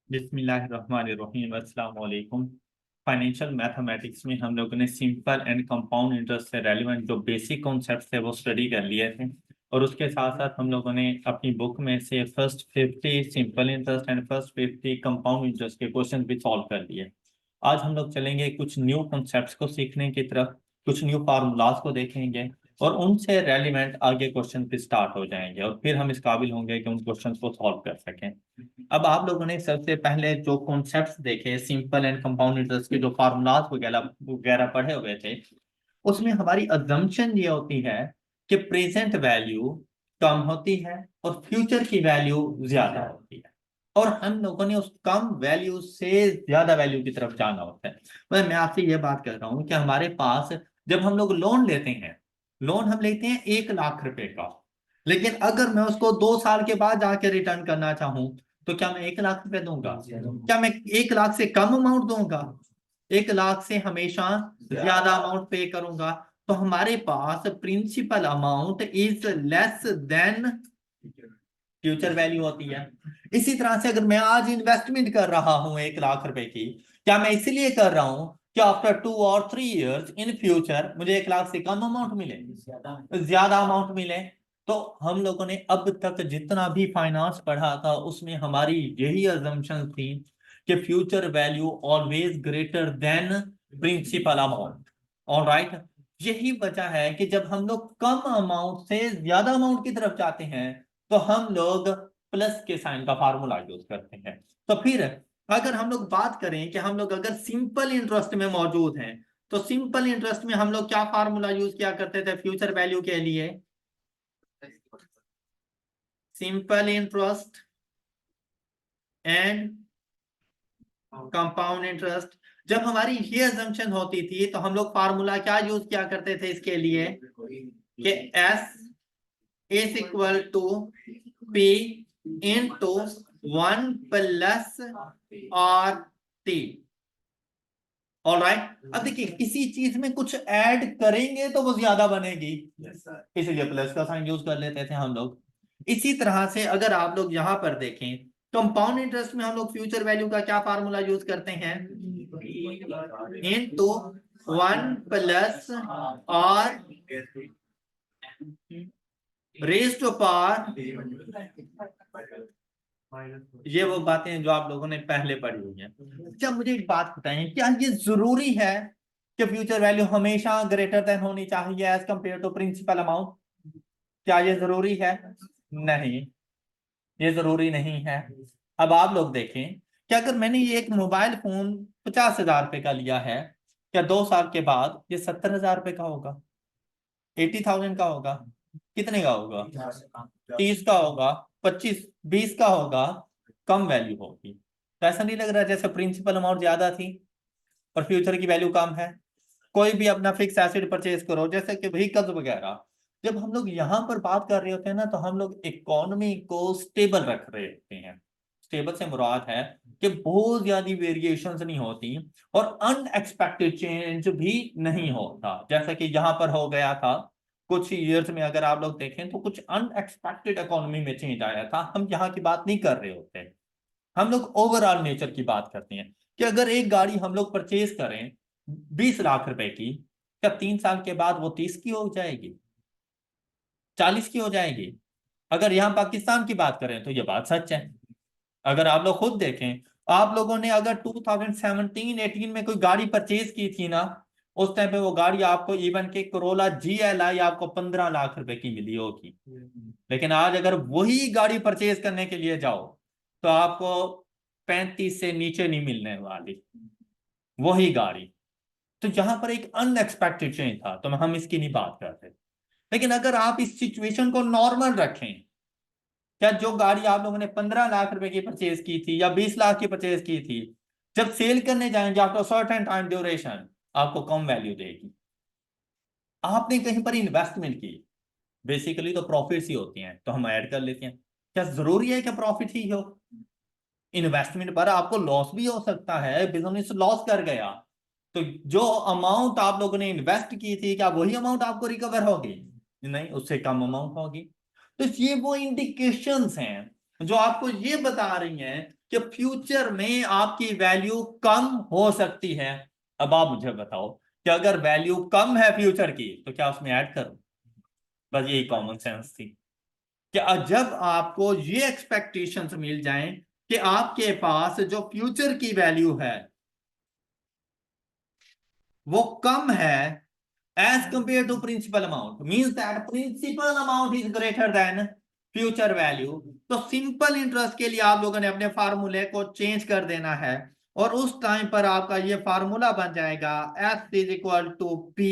बिस्मिल्लाहिर्रहमानिर्रहीम अस्सलाम वालेकुम। फाइनेंशियल मैथमेटिक्स में हम लोगों ने सिंपल एंड कंपाउंड इंटरेस्ट से रेलिवेंट जो बेसिक कॉन्सेप्ट्स थे वो स्टडी कर लिए थे, और उसके साथ साथ हम लोगों ने अपनी बुक में से first 50 simple interest and first 50 compound interest के क्वेश्चन भी सॉल्व कर लिए। आज हम लोग चलेंगे कुछ न्यू कॉन्सेप्ट्स को सीखने की तरफ, कुछ न्यू फार्मूलाज को देखेंगे और उनसे रेलिवेंट आगे क्वेश्चन भी स्टार्ट हो जाएंगे, और फिर हम इस काबिल होंगे कि उन क्वेश्चंस को सॉल्व कर सकें। अब आप लोगों ने सबसे पहले जो कॉन्सेप्ट्स देखे सिंपल एंड कंपाउंड इंटरेस्ट के, जो फार्मूलाज वगैरह वगैरह पढ़े हुए थे, उसमें हमारी अजम्पशन ये होती है कि प्रेजेंट वैल्यू कम होती है और फ्यूचर की वैल्यू ज्यादा होती है, और हम लोगों ने उस कम वैल्यू से ज्यादा वैल्यू की तरफ जाना होता है। मैं आपसे ये बात कर रहा हूं कि हमारे पास जब हम लोग लोन लेते हैं, लोन हम लेते हैं 1 लाख रुपए का, लेकिन अगर मैं उसको 2 साल के बाद जाके रिटर्न करना चाहूं तो क्या मैं 1 लाख रुपए दूंगा? क्या मैं 1 लाख से कम अमाउंट दूंगा? 1 लाख से हमेशा ज्यादा अमाउंट पे करूंगा। तो हमारे पास principal amount is less than future value होती है। इसी तरह से अगर मैं आज इन्वेस्टमेंट कर रहा हूं 1 लाख रुपए की, क्या मैं इसलिए कर रहा हूं कि आफ्टर 2 और 3 इयर्स इन फ्यूचर मुझे 1 लाख से कम अमाउंट मिले, ज्यादा अमाउंट मिले? तो हम लोगों ने अब तक जितना भी फाइनेंस पढ़ा था उसमें हमारी यही अजम्पशन थी कि future value always greater than principal amount. All right, यही वजह है कि जब हम लोग कम अमाउंट से ज्यादा अमाउंट की तरफ जाते हैं तो हम लोग प्लस के साइन का फार्मूला यूज करते हैं। तो फिर अगर हम लोग बात करें कि हम लोग अगर सिंपल इंटरेस्ट में मौजूद हैं, तो सिंपल इंटरेस्ट में हम लोग क्या फार्मूला यूज किया करते थे फ्यूचर वैल्यू के लिए? Simple interest and compound interest. जब हमारी ये अजम्पशन होती थी तो हम लोग फार्मूला क्या यूज किया करते थे इसके लिए कि S is equal to P into 1 plus R T. All right, अब देखिए किसी चीज में कुछ ऐड करेंगे तो वो ज्यादा बनेगी, इसलिए प्लस का साइन यूज कर लेते थे हम लोग। इसी तरह से अगर आप लोग यहां पर देखें, कंपाउंड इंटरेस्ट में हम लोग फ्यूचर वैल्यू का क्या फार्मूला यूज करते हैं? Into 1 plus R raise to power. ये वो बातें जो आप लोगों ने पहले पढ़ी हुई हैं। अच्छा, मुझे एक बात बताएं, क्या ये जरूरी है कि फ्यूचर वैल्यू हमेशा ग्रेटर देन होनी चाहिए as compare to principal amount? क्या ये जरूरी है? नहीं, ये जरूरी नहीं है। अब आप लोग देखें कि अगर मैंने ये एक मोबाइल फोन 50,000 रुपए का लिया है, क्या 2 साल के बाद ये 70,000 रुपए का होगा? 80,000 का होगा? कितने का होगा? 30 का होगा? 25 20 का होगा? कम वैल्यू होगी। तो ऐसा नहीं लग रहा जैसे प्रिंसिपल अमाउंट ज्यादा थी और फ्यूचर की वैल्यू कम है? कोई भी अपना फिक्स एसेट परचेज करो जैसे कि व्हीकल्स वगैरह, जब हम लोग यहाँ पर बात कर रहे होते हैं ना तो हम लोग इकोनॉमी को स्टेबल रख रहे होते हैं। स्टेबल से मुराद है कि बहुत ज्यादा वेरिएशंस नहीं होती और अनएक्सपेक्टेड चेंज भी नहीं होता, जैसा कि यहाँ पर हो गया था कुछ ईयर्स में। अगर आप लोग देखें तो कुछ अनएक्सपेक्टेड इकोनॉमी में चेंज आया था। हम यहाँ की बात नहीं कर रहे होते, हम लोग ओवरऑल नेचर की बात करते हैं कि अगर एक गाड़ी हम लोग परचेज करें 20 लाख रुपए की, क्या 3 साल के बाद वो 30 की हो जाएगी? 40 की हो जाएगी? अगर यहाँ पाकिस्तान की बात करें तो ये बात सच है। अगर आप लोग खुद देखें, आप लोगों ने अगर 2017-18 में कोई गाड़ी परचेज की थी ना, उस टाइम पे वो गाड़ी आपको इवन के कोरोला GLI आपको 15 लाख रुपए की मिली होगी। लेकिन आज अगर वही गाड़ी परचेज करने के लिए जाओ तो आपको 35 से नीचे नहीं मिलने वाली वही गाड़ी। तो यहां पर एक अनएक्सपेक्टेड चेंज था, तो हम इसकी नहीं बात करते। लेकिन अगर आप इस सिचुएशन को नॉर्मल रखें, क्या जो गाड़ी आप लोगों ने 15 लाख रुपए की परचेज की थी या 20 लाख की परचेज की थी, जब सेल करने जाएंगे आफ्टर सर्टेन टाइम ड्यूरेशन आपको कम वैल्यू देगी? आपने कहीं पर इन्वेस्टमेंट की, बेसिकली तो प्रॉफिट्स ही होती हैं तो हम ऐड कर लेते हैं। क्या जरूरी है कि प्रॉफिट ही हो? इन्वेस्टमेंट पर आपको लॉस भी हो सकता है, बिजनेस लॉस कर गया तो जो अमाउंट आप लोगों ने इन्वेस्ट की थी क्या वही अमाउंट आपको रिकवर होगी? नहीं, उससे कम अमाउंट होगी। तो ये वो इंडिकेशंस हैं जो आपको ये बता रही हैं कि फ्यूचर में आपकी वैल्यू कम हो सकती है। अब आप मुझे बताओ कि अगर वैल्यू कम है फ्यूचर की तो क्या उसमें ऐड करूं? बस यही कॉमन सेंस थी कि जब आपको ये एक्सपेक्टेशंस मिल जाएं कि आपके पास जो फ्यूचर की वैल्यू है वो कम है as compared to principal amount, means that principal amount is greater than future value, तो सिंपल इंटरेस्ट के लिए आप लोगों ने अपने फार्मूले को चेंज कर देना है और उस टाइम पर आपका ये फार्मूला बन जाएगा f is equal to p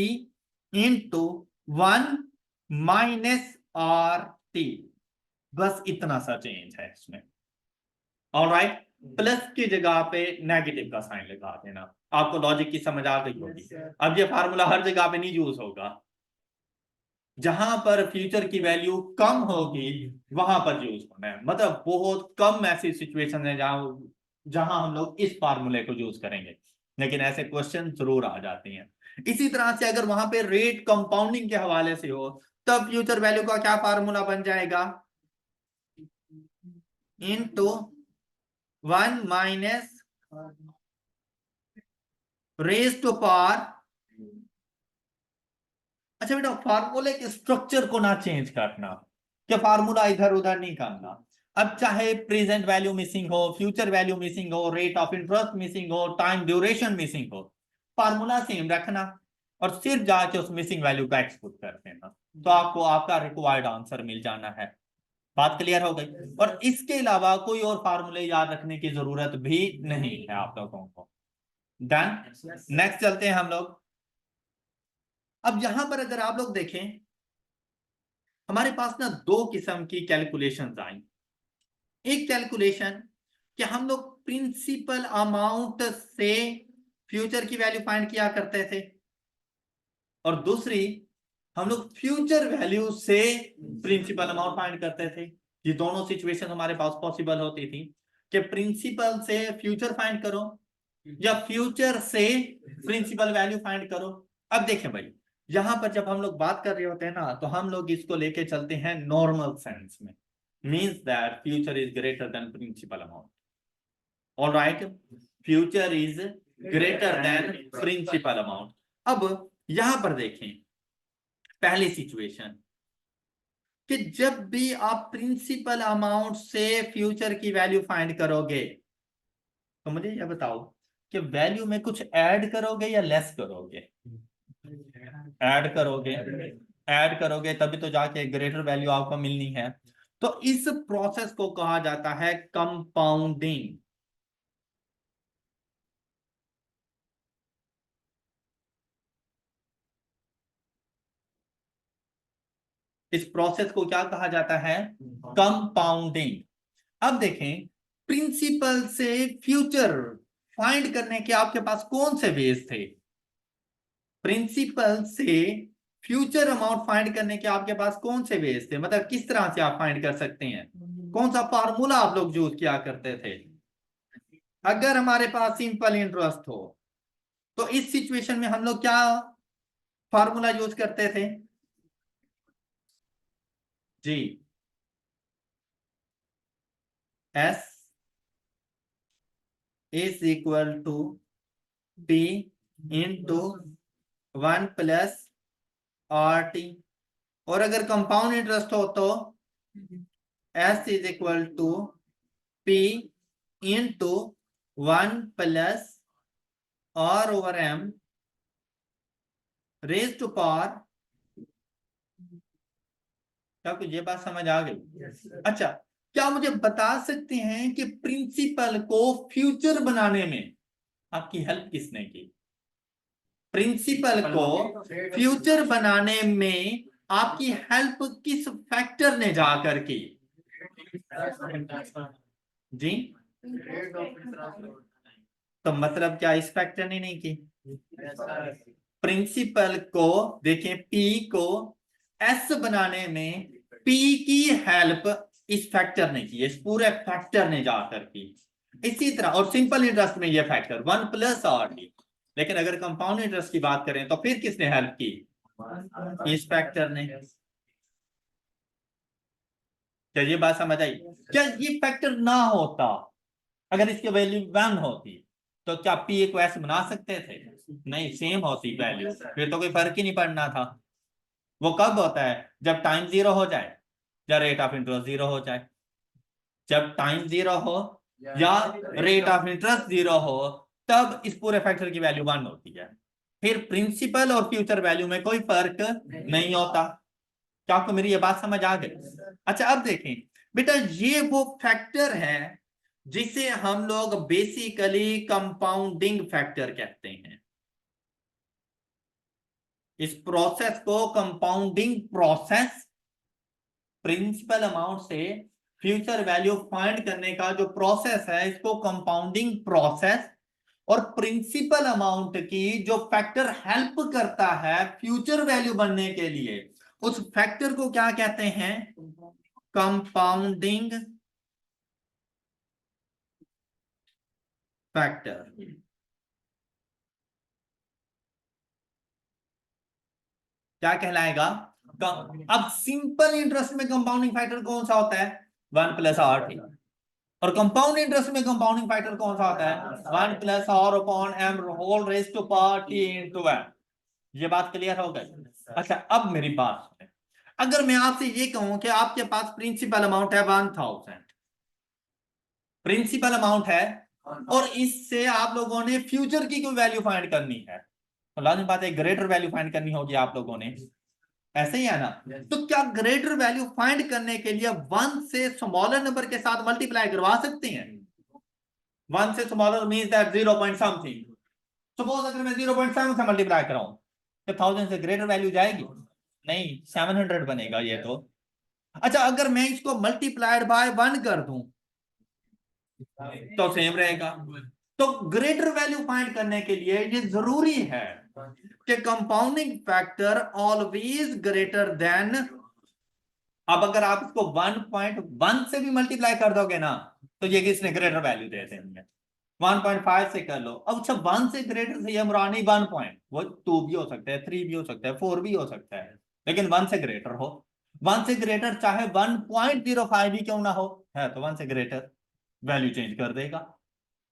into 1 minus R T. बस इतना सा चेंज है इसमें। ऑलराइट, प्लस की जगह पे नेगेटिव का साइन लगा देना। आपको लॉजिक की समझ आ गई होगी। अब ये फार्मूला हर जगह पे नहीं यूज होगा, जहां पर फ्यूचर की वैल्यू कम होगी वहां पर यूज होना है। मतलब बहुत कम ऐसी सिचुएशन है जहां जहां हम लोग इस फार्मूले को यूज करेंगे, लेकिन ऐसे क्वेश्चन जरूर आ जाते हैं। इसी तरह से अगर वहां पे रेट कंपाउंडिंग के हवाले से हो तब फ्यूचर वैल्यू का क्या फार्मूला बन जाएगा? Into 1 minus raise to power. अच्छा बेटा, फार्मूले के स्ट्रक्चर को ना चेंज करना, कि फार्मूला इधर उधर नहीं करना। अब चाहे प्रेजेंट वैल्यू मिसिंग हो, फ्यूचर वैल्यू मिसिंग हो, रेट ऑफ इंटरेस्ट मिसिंग हो, टाइम ड्यूरेशन मिसिंग हो, फार्मूला सेम रखना और सिर्फ जाके उस मिसिंग वैल्यू का एक्सपुट कर देना, तो आपको आपका रिक्वायर्ड आंसर मिल जाना है। बात क्लियर हो गई? और इसके अलावा कोई और फार्मूले याद रखने की जरूरत भी नहीं है आप लोगों को। डन। नेक्स्ट चलते हैं हम लोग। अब यहां पर अगर आप लोग देखें, हमारे पास ना दो किस्म की कैलकुलेशंस आई। एक कैलकुलेशन कि हम लोग प्रिंसिपल अमाउंट से फ्यूचर की वैल्यू फाइंड किया करते थे, और दूसरी हम लोग फ्यूचर वैल्यू से प्रिंसिपल अमाउंट फाइंड करते थे। ये दोनों सिचुएशन हमारे पास पॉसिबल होती थी कि प्रिंसिपल से फ्यूचर फाइंड करो या फ्यूचर से प्रिंसिपल वैल्यू फाइंड करो। अब देखें भाई, यहां पर जब हम लोग बात कर रहे होते हैं ना, तो हम लोग इसको लेके चलते हैं नॉर्मल सेंस में, means that future is greater than principal amount. All right, future is greater than principal amount. अब यहां पर देखें पहली सिचुएशन कि जब भी आप प्रिंसिपल अमाउंट से फ्यूचर की वैल्यू फाइंड करोगे तो मुझे यह बताओ कि वैल्यू में कुछ ऐड करोगे या लेस करोगे? ऐड करोगे। ऐड करोगे तभी तो जाके ग्रेटर वैल्यू आपको मिलनी है। तो इस प्रोसेस को कहा जाता है कंपाउंडिंग। इस प्रोसेस को क्या कहा जाता है? कंपाउंडिंग। अब देखें, प्रिंसिपल से फ्यूचर फाइंड करने के आपके पास कौन से वेज थे? प्रिंसिपल से फ्यूचर अमाउंट फाइंड करने के आपके पास कौन से वेज थे? मतलब किस तरह से आप फाइंड कर सकते हैं? कौन सा फार्मूला आप लोग यूज किया करते थे? अगर हमारे पास सिंपल इंटरेस्ट हो तो इस सिचुएशन में हम लोग क्या फार्मूला यूज करते थे? जी, S is equal to P into 1 plus R T. और अगर कंपाउंड इंटरेस्ट हो तो S is equal to P into 1 plus R over M raise to power. क्या कुछ ये बात समझ आ गई? अच्छा, क्या मुझे बता सकते हैं कि प्रिंसिपल को फ्यूचर बनाने में आपकी हेल्प किसने की? प्रिंसिपल को फ्यूचर बनाने में आपकी हेल्प किस फैक्टर ने जाकर की? जी, तो मतलब क्या इस फैक्टर ने नहीं की? प्रिंसिपल को देखिए, पी को एस बनाने में पी की हेल्प इस फैक्टर ने की, इस पूरे फैक्टर ने जाकर की। इसी तरह और सिंपल इंटरेस्ट में ये फैक्टर 1 प्लस आर टी। लेकिन अगर कंपाउंड इंटरेस्ट की बात करें तो फिर किसने हेल्प की? इस फैक्टर ने। क्या ये बात समझ आई? क्या ये फैक्टर ना होता, अगर इसकी वैल्यू 1 होती तो क्या पी को ऐसे बना सकते थे? नहीं, सेम होती वैल्यू, फिर तो कोई फर्क ही नहीं पड़ना था। वो कब होता है? जब टाइम 0 हो जाए या रेट ऑफ इंटरेस्ट 0 हो जाए। जब टाइम 0 हो या रेट ऑफ इंटरेस्ट 0 हो, तब इस पूरे फैक्टर की वैल्यू 1 होती है। फिर प्रिंसिपल और फ्यूचर वैल्यू में कोई फर्क नहीं होता। क्या आपको मेरी ये बात समझ आ गई? अच्छा, अब देखें बेटा, ये वो फैक्टर है जिसे हम लोग बेसिकली कंपाउंडिंग फैक्टर कहते हैं। इस प्रोसेस को कंपाउंडिंग प्रोसेस, प्रिंसिपल अमाउंट से फ्यूचर वैल्यू फाइंड करने का जो प्रोसेस है, इसको कंपाउंडिंग प्रोसेस, और प्रिंसिपल अमाउंट की जो फैक्टर हेल्प करता है फ्यूचर वैल्यू बनने के लिए, उस फैक्टर को क्या कहते हैं? Compounding factor. क्या कहलाएगा? अब सिंपल इंटरेस्ट में कंपाउंडिंग फैक्टर कौन सा होता है? 1+r। और कंपाउंड इंटरेस्ट में कंपाउंडिंग फैक्टर कौन सा होता है? 1+r/m whole raise to power t into n। ये बात क्लियर हो गई? अच्छा, अब मेरी बात सुने। अगर मैं आपसे ये कहूं कि आपके पास प्रिंसिपल अमाउंट है 1000, प्रिंसिपल अमाउंट है, और इससे आप लोगों ने फ्यूचर की कोई वैल्यू फाइंड करनी है, तो लाजिम बात है ग्रेटर वैल्यू फाइंड करनी होगी आप लोगों ने, ऐसे ही है ना? तो क्या ग्रेटर वैल्यू फाइंड करने के लिए 1 से स्मॉलर नंबर के साथ मल्टीप्लाई करवा सकते हैं? 1 से smaller means that 0 point something. Suppose अगर मैं 0.7 से मल्टीप्लाई कराऊं तो 1000 से ग्रेटर वैल्यू जाएगी? नहीं, 700 बनेगा ये तो। अच्छा, अगर मैं इसको मल्टीप्लाइड बाय 1 कर दूं तो सेम रहेगा। तो ग्रेटर वैल्यू फाइंड करने के लिए ये जरूरी है कि compounding factor always greater then. अब अगर आप इसको 1.1 से भी मल्टीप्लाई कर दोगे ना, तो ये किसने ग्रेटर वैल्यू दे देंगे। 1.5 से कर लो। अब अच्छा, 1 से ग्रेटर से ये मुरानी 1 पॉइंट, वो 2 भी हो सकता है, 3 भी हो सकता है, 4 भी हो सकता है, लेकिन 1 से ग्रेटर हो। 1 से ग्रेटर चाहे 1.05 भी क्यों ना हो, है तो 1 से ग्रेटर वैल्यू चेंज कर देगा।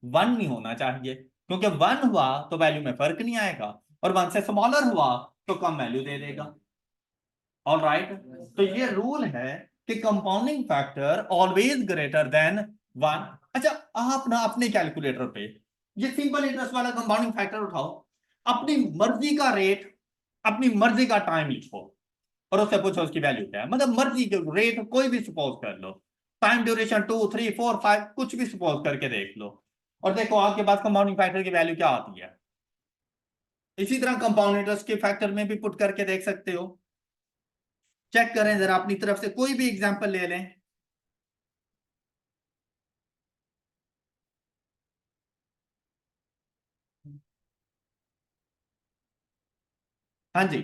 1 नहीं होना चाहिए, क्योंकि 1 हुआ तो वैल्यू में फर्क नहीं आएगा, और 1 से स्मॉलर हुआ तो कम वैल्यू दे देगा। ऑल राइट, तो ये रूल है कि compounding factor always greater then 1। अच्छा, आप ना अपने कैलकुलेटर पे ये सिंपल इंटरेस्ट वाला कंपाउंडिंग फैक्टर उठाओ, अपनी मर्जी का रेट, अपनी मर्जी का टाइम लिखो, और उससे पूछो उसकी वैल्यू क्या है। मतलब मर्जी के रेट कोई भी सपोज कर लो, टाइम ड्यूरेशन 2, 3, 4, 5 कुछ भी सपोज करके देख लो, और देखो आपके पास कंपाउंडिंग फैक्टर की वैल्यू क्या आती है। इसी तरह कंपाउंड इंटरेस्ट के फैक्टर में भी पुट करके देख सकते हो। चेक करें जरा अपनी तरफ से, कोई भी एग्जांपल ले लें। हाँ जी,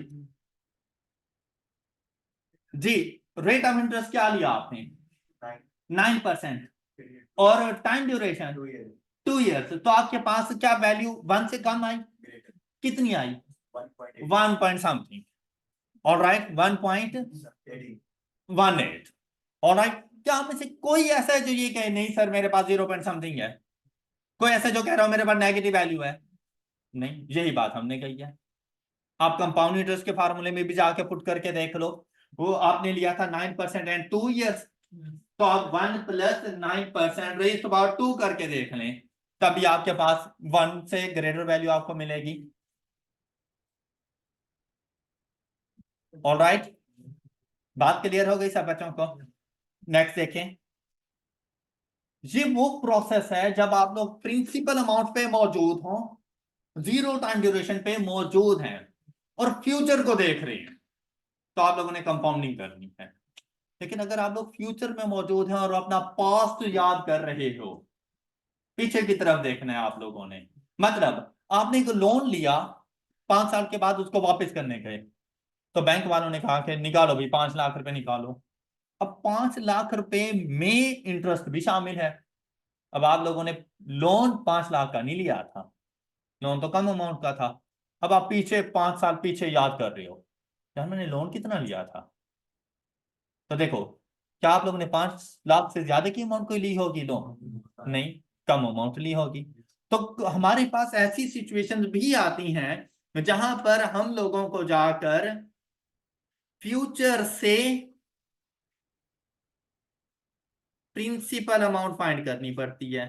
जी। रेट ऑफ इंटरेस्ट क्या लिया आपने? 9%। और टाइम ड्यूरेशन 2 ईयर्स, तो आपके पास क्या वैल्यू 1 से कम आई? कितनी आई? 1 point something. All right, 1.18। All right, क्या आप में से कोई ऐसा है जो ये कहे नहीं सर मेरे पास 0 पॉइंट समथिंग है? कोई ऐसा जो कह रहा हो मेरे पास नेगेटिव वैल्यू है? नहीं, यही बात हमने कही है। आप कंपाउंड इंटरेस्ट के फार्मूले में भी जाके पुट करके देख लो, वो आपने लिया था 9% एंड 2 ईयर्स, तो आप 1+9% रेज़्ड पावर 2 करके देख लें, तभी आपके पास 1 से ग्रेटर वैल्यू आपको मिलेगी। ऑल राइट, बात क्लियर हो गई सब बच्चों को? नेक्स्ट देखें। ये वो प्रोसेस है जब आप लोग प्रिंसिपल अमाउंट पे मौजूद हो, 0 टाइम ड्यूरेशन पे मौजूद हैं, और फ्यूचर को देख रहे हैं, तो आप लोगों ने कंपाउंडिंग करनी है। लेकिन अगर आप लोग फ्यूचर में मौजूद हैं और अपना पास्ट याद कर रहे हो, पीछे की तरफ देखना है आप लोगों ने। मतलब आपने एक लोन लिया, 5 साल के बाद उसको वापस करने गए, तो बैंक वालों ने कहा कि निकालो भाई 5 लाख रुपए निकालो। अब 5 लाख रुपए में इंटरेस्ट भी शामिल है। अब आप लोगों ने लोन 5 लाख का नहीं लिया था, लोन तो कम अमाउंट का था। अब आप पीछे 5 साल पीछे याद कर रहे हो, यार मैंने लोन कितना लिया था। तो देखो, क्या आप लोगों ने 5 लाख से ज्यादा की अमाउंट कोई ली होगी लोन? नहीं, कम अमाउंट ली होगी। तो हमारे पास ऐसी सिचुएशंस भी आती हैं जहां पर हम लोगों को जाकर फ्यूचर से प्रिंसिपल अमाउंट फाइंड करनी पड़ती है।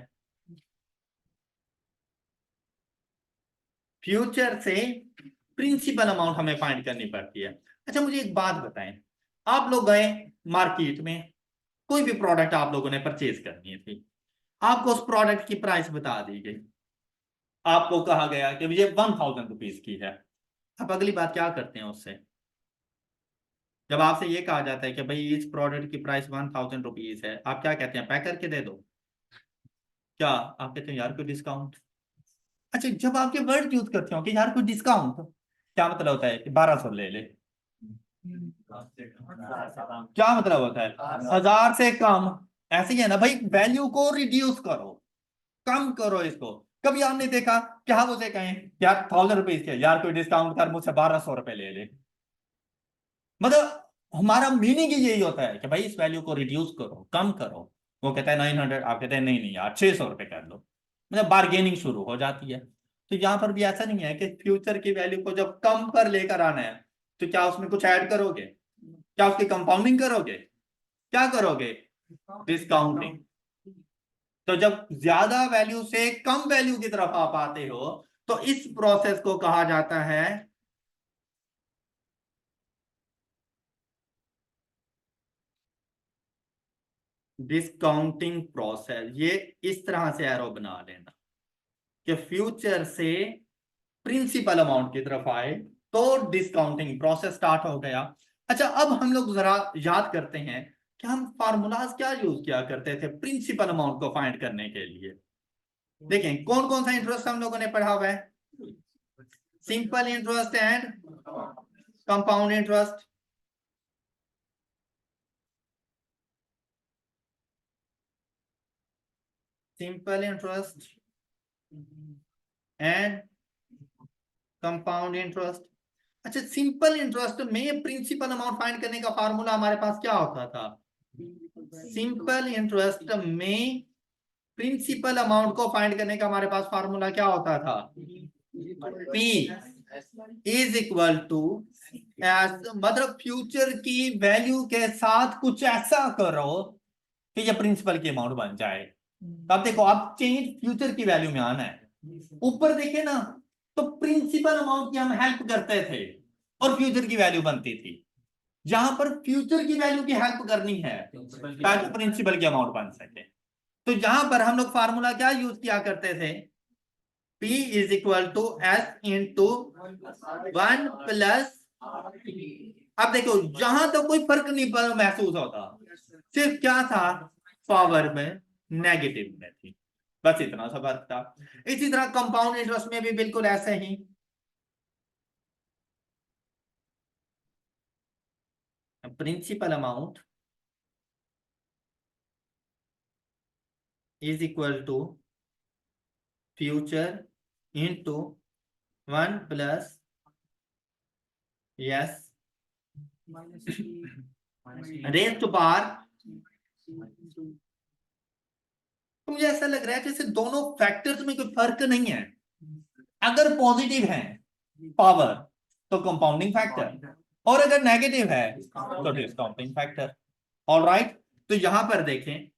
फ्यूचर से प्रिंसिपल अमाउंट हमें फाइंड करनी पड़ती है। अच्छा मुझे एक बात बताएं, आप लोग गए मार्केट में, कोई भी प्रोडक्ट आप लोगों ने परचेज करनी थी, आपको उस प्रोडक्ट की प्राइस बता दी गई, आपको कहा गया कि ये 1000 रुपीज की है। आप अगली बात क्या करते हैं उससे? जब आपसे ये कहा जाता है कि भाई इस प्रोडक्ट की प्राइस 1000 रुपीज है, आप क्या कहते हैं? पैक करके दे दो। क्या आप कहते हैं यार कोई डिस्काउंट? अच्छा जब आपके वर्ड यूज करते हो कि यार कोई डिस्काउंट, क्या मतलब होता है कि 1200 ले ले? क्या मतलब होता है 1000 से कम? ऐसे ही है ना भाई, वैल्यू को रिड्यूस करो, कम करो इसको। कभी आपने देखा कि हम उसे कहें यार 1000 रुपीज के, यार कोई डिस्काउंट कर मुझसे 1200 रुपए ले ले? मतलब हमारा मीनिंग ही यही होता है कि भाई इस वैल्यू को रिड्यूस करो, कम करो। वो कहता है 900, आप कहते हैं नहीं नहीं यार 600 रुपए कर लो। मतलब बार्गेनिंग शुरू हो जाती है। तो यहां पर भी ऐसा नहीं है कि फ्यूचर की वैल्यू को जब कम पर लेकर आना है तो क्या उसमें कुछ ऐड करोगे? क्या उसकी कंपाउंडिंग करोगे? क्या करोगे? डिस्काउंटिंग। तो जब ज्यादा वैल्यू से कम वैल्यू की तरफ आप आते हो तो इस प्रोसेस को कहा जाता है डिस्काउंटिंग प्रोसेस। ये इस तरह से एरो बना लेना कि फ्यूचर से प्रिंसिपल अमाउंट की तरफ आए तो डिस्काउंटिंग प्रोसेस स्टार्ट हो गया। अच्छा अब हम लोग जरा याद करते हैं कि हम फार्मूलाज क्या यूज किया करते थे प्रिंसिपल अमाउंट को फाइंड करने के लिए। देखें कौन कौन सा इंटरेस्ट हम लोगों ने पढ़ा हुआ है? Simple interest and compound interest. Simple interest and compound interest. अच्छा सिंपल इंटरेस्ट में प्रिंसिपल अमाउंट फाइंड करने का फार्मूला हमारे पास क्या होता था? सिंपल इंटरेस्ट में प्रिंसिपल अमाउंट को फाइंड करने का हमारे पास फार्मूला क्या होता था? P इज इक्वल टू मतलब फ्यूचर की वैल्यू के साथ कुछ ऐसा करो कि ये प्रिंसिपल की अमाउंट बन जाए। तो अब देखो आप चेंज फ्यूचर की वैल्यू में आना है। ऊपर देखे ना, तो प्रिंसिपल अमाउंट की हम हेल्प करते थे और फ्यूचर की वैल्यू बनती थी। जहां पर फ्यूचर की वैल्यू की हेल्प करनी है ताकि प्रिंसिपल की अमाउंट बन सके, तो यहां पर हम लोग फार्मूला क्या यूज किया करते थे? P is equal to S into 1 plus. अब देखो जहां तो कोई फर्क नहीं महसूस होता, सिर्फ क्या था? पावर में नेगेटिव में थी, बस इतना सा फर्क था। इसी तरह कंपाउंड इंटरेस्ट में भी बिल्कुल ऐसे ही। Principal amount is equal to future into 1 plus yes raise to power. तो मुझे ऐसा लग रहा है जैसे दोनों फैक्टर्स में कोई फर्क नहीं है। अगर पॉजिटिव है पावर तो कंपाउंडिंग फैक्टर, और अगर नेगेटिव है तो डिस्काउंटिंग फैक्टर। ऑलराइट, तो यहां पर देखें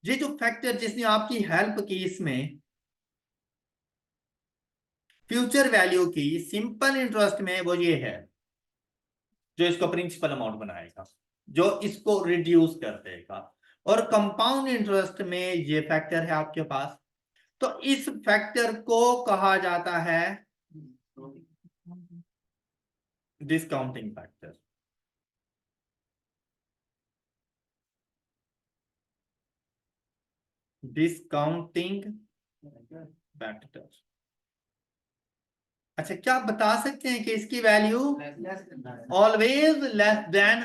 ये जो फैक्टर जिसने आपकी हेल्प की इसमें फ्यूचर वैल्यू की सिंपल इंटरेस्ट में, वो ये है जो इसको प्रिंसिपल अमाउंट बनाएगा, जो इसको रिड्यूस कर देगा। और कंपाउंड इंटरेस्ट में ये फैक्टर है आपके पास, तो इस फैक्टर को कहा जाता है डिस्काउंटिंग फैक्टर। Discounting factor. अच्छा क्या आप बता सकते हैं कि इसकी वैल्यू ऑलवेज लेस देन,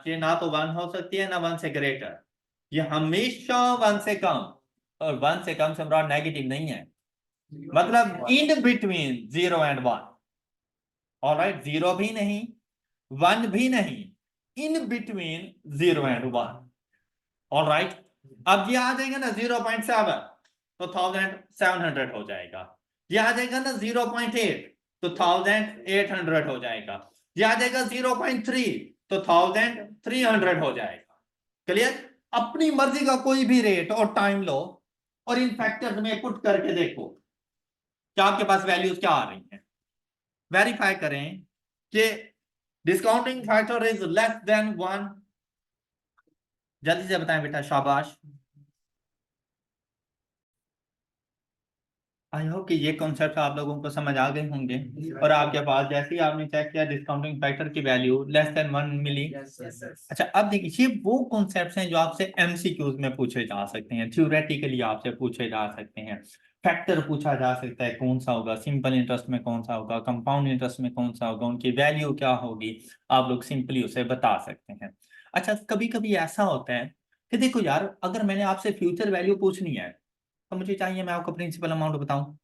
ये ना तो 1 हो सकती है ना 1 से ग्रेटर, ये हमेशा 1 से कम। और 1 से कम से हमारा नेगेटिव नहीं है, मतलब इन बिटवीन 0 एंड 1। ऑलराइट, 0 भी नहीं 1 भी नहीं, in between 0 and 1। All right, अब ये आ जाएगा ना 0.7 तो 1700 हो जाएगा। ये आ जाएगा ना 0.8 तो 1800 हो जाएगा। ये आ जाएगा 0.3 तो 1300 हो जाएगा। क्लियर? अपनी मर्जी का कोई भी रेट और टाइम लो और इन फैक्टर्स में पुट करके देखो क्या आपके पास वैल्यूज क्या आ रही हैं। वेरीफाई करें कि discounting factor is less then 1। जल्दी से बताएं बेटा, शाबाश। आई होप कि ये कॉन्सेप्ट आप लोगों को समझ आ गए होंगे और आपके पास जैसे ही आपने चेक किया डिस्काउंटिंग फैक्टर की वैल्यू लेस देन 1 मिली। अच्छा, अब देखिए ये वो कॉन्सेप्ट्स हैं जो आपसे एमसीक्यूज में पूछे जा सकते हैं, थ्योरेटिकली आपसे पूछे जा सकते हैं। फैक्टर पूछा जा सकता है कौन सा होगा, सिंपल इंटरेस्ट में कौन सा होगा, कंपाउंड इंटरेस्ट में कौन सा होगा, उनकी वैल्यू क्या होगी, आप लोग सिंपली उसे बता सकते हैं। अच्छा, कभी कभी ऐसा होता है कि देखो यार, अगर मैंने आपसे फ्यूचर वैल्यू पूछनी है तो मुझे चाहिए मैं आपको प्रिंसिपल अमाउंट बताऊं।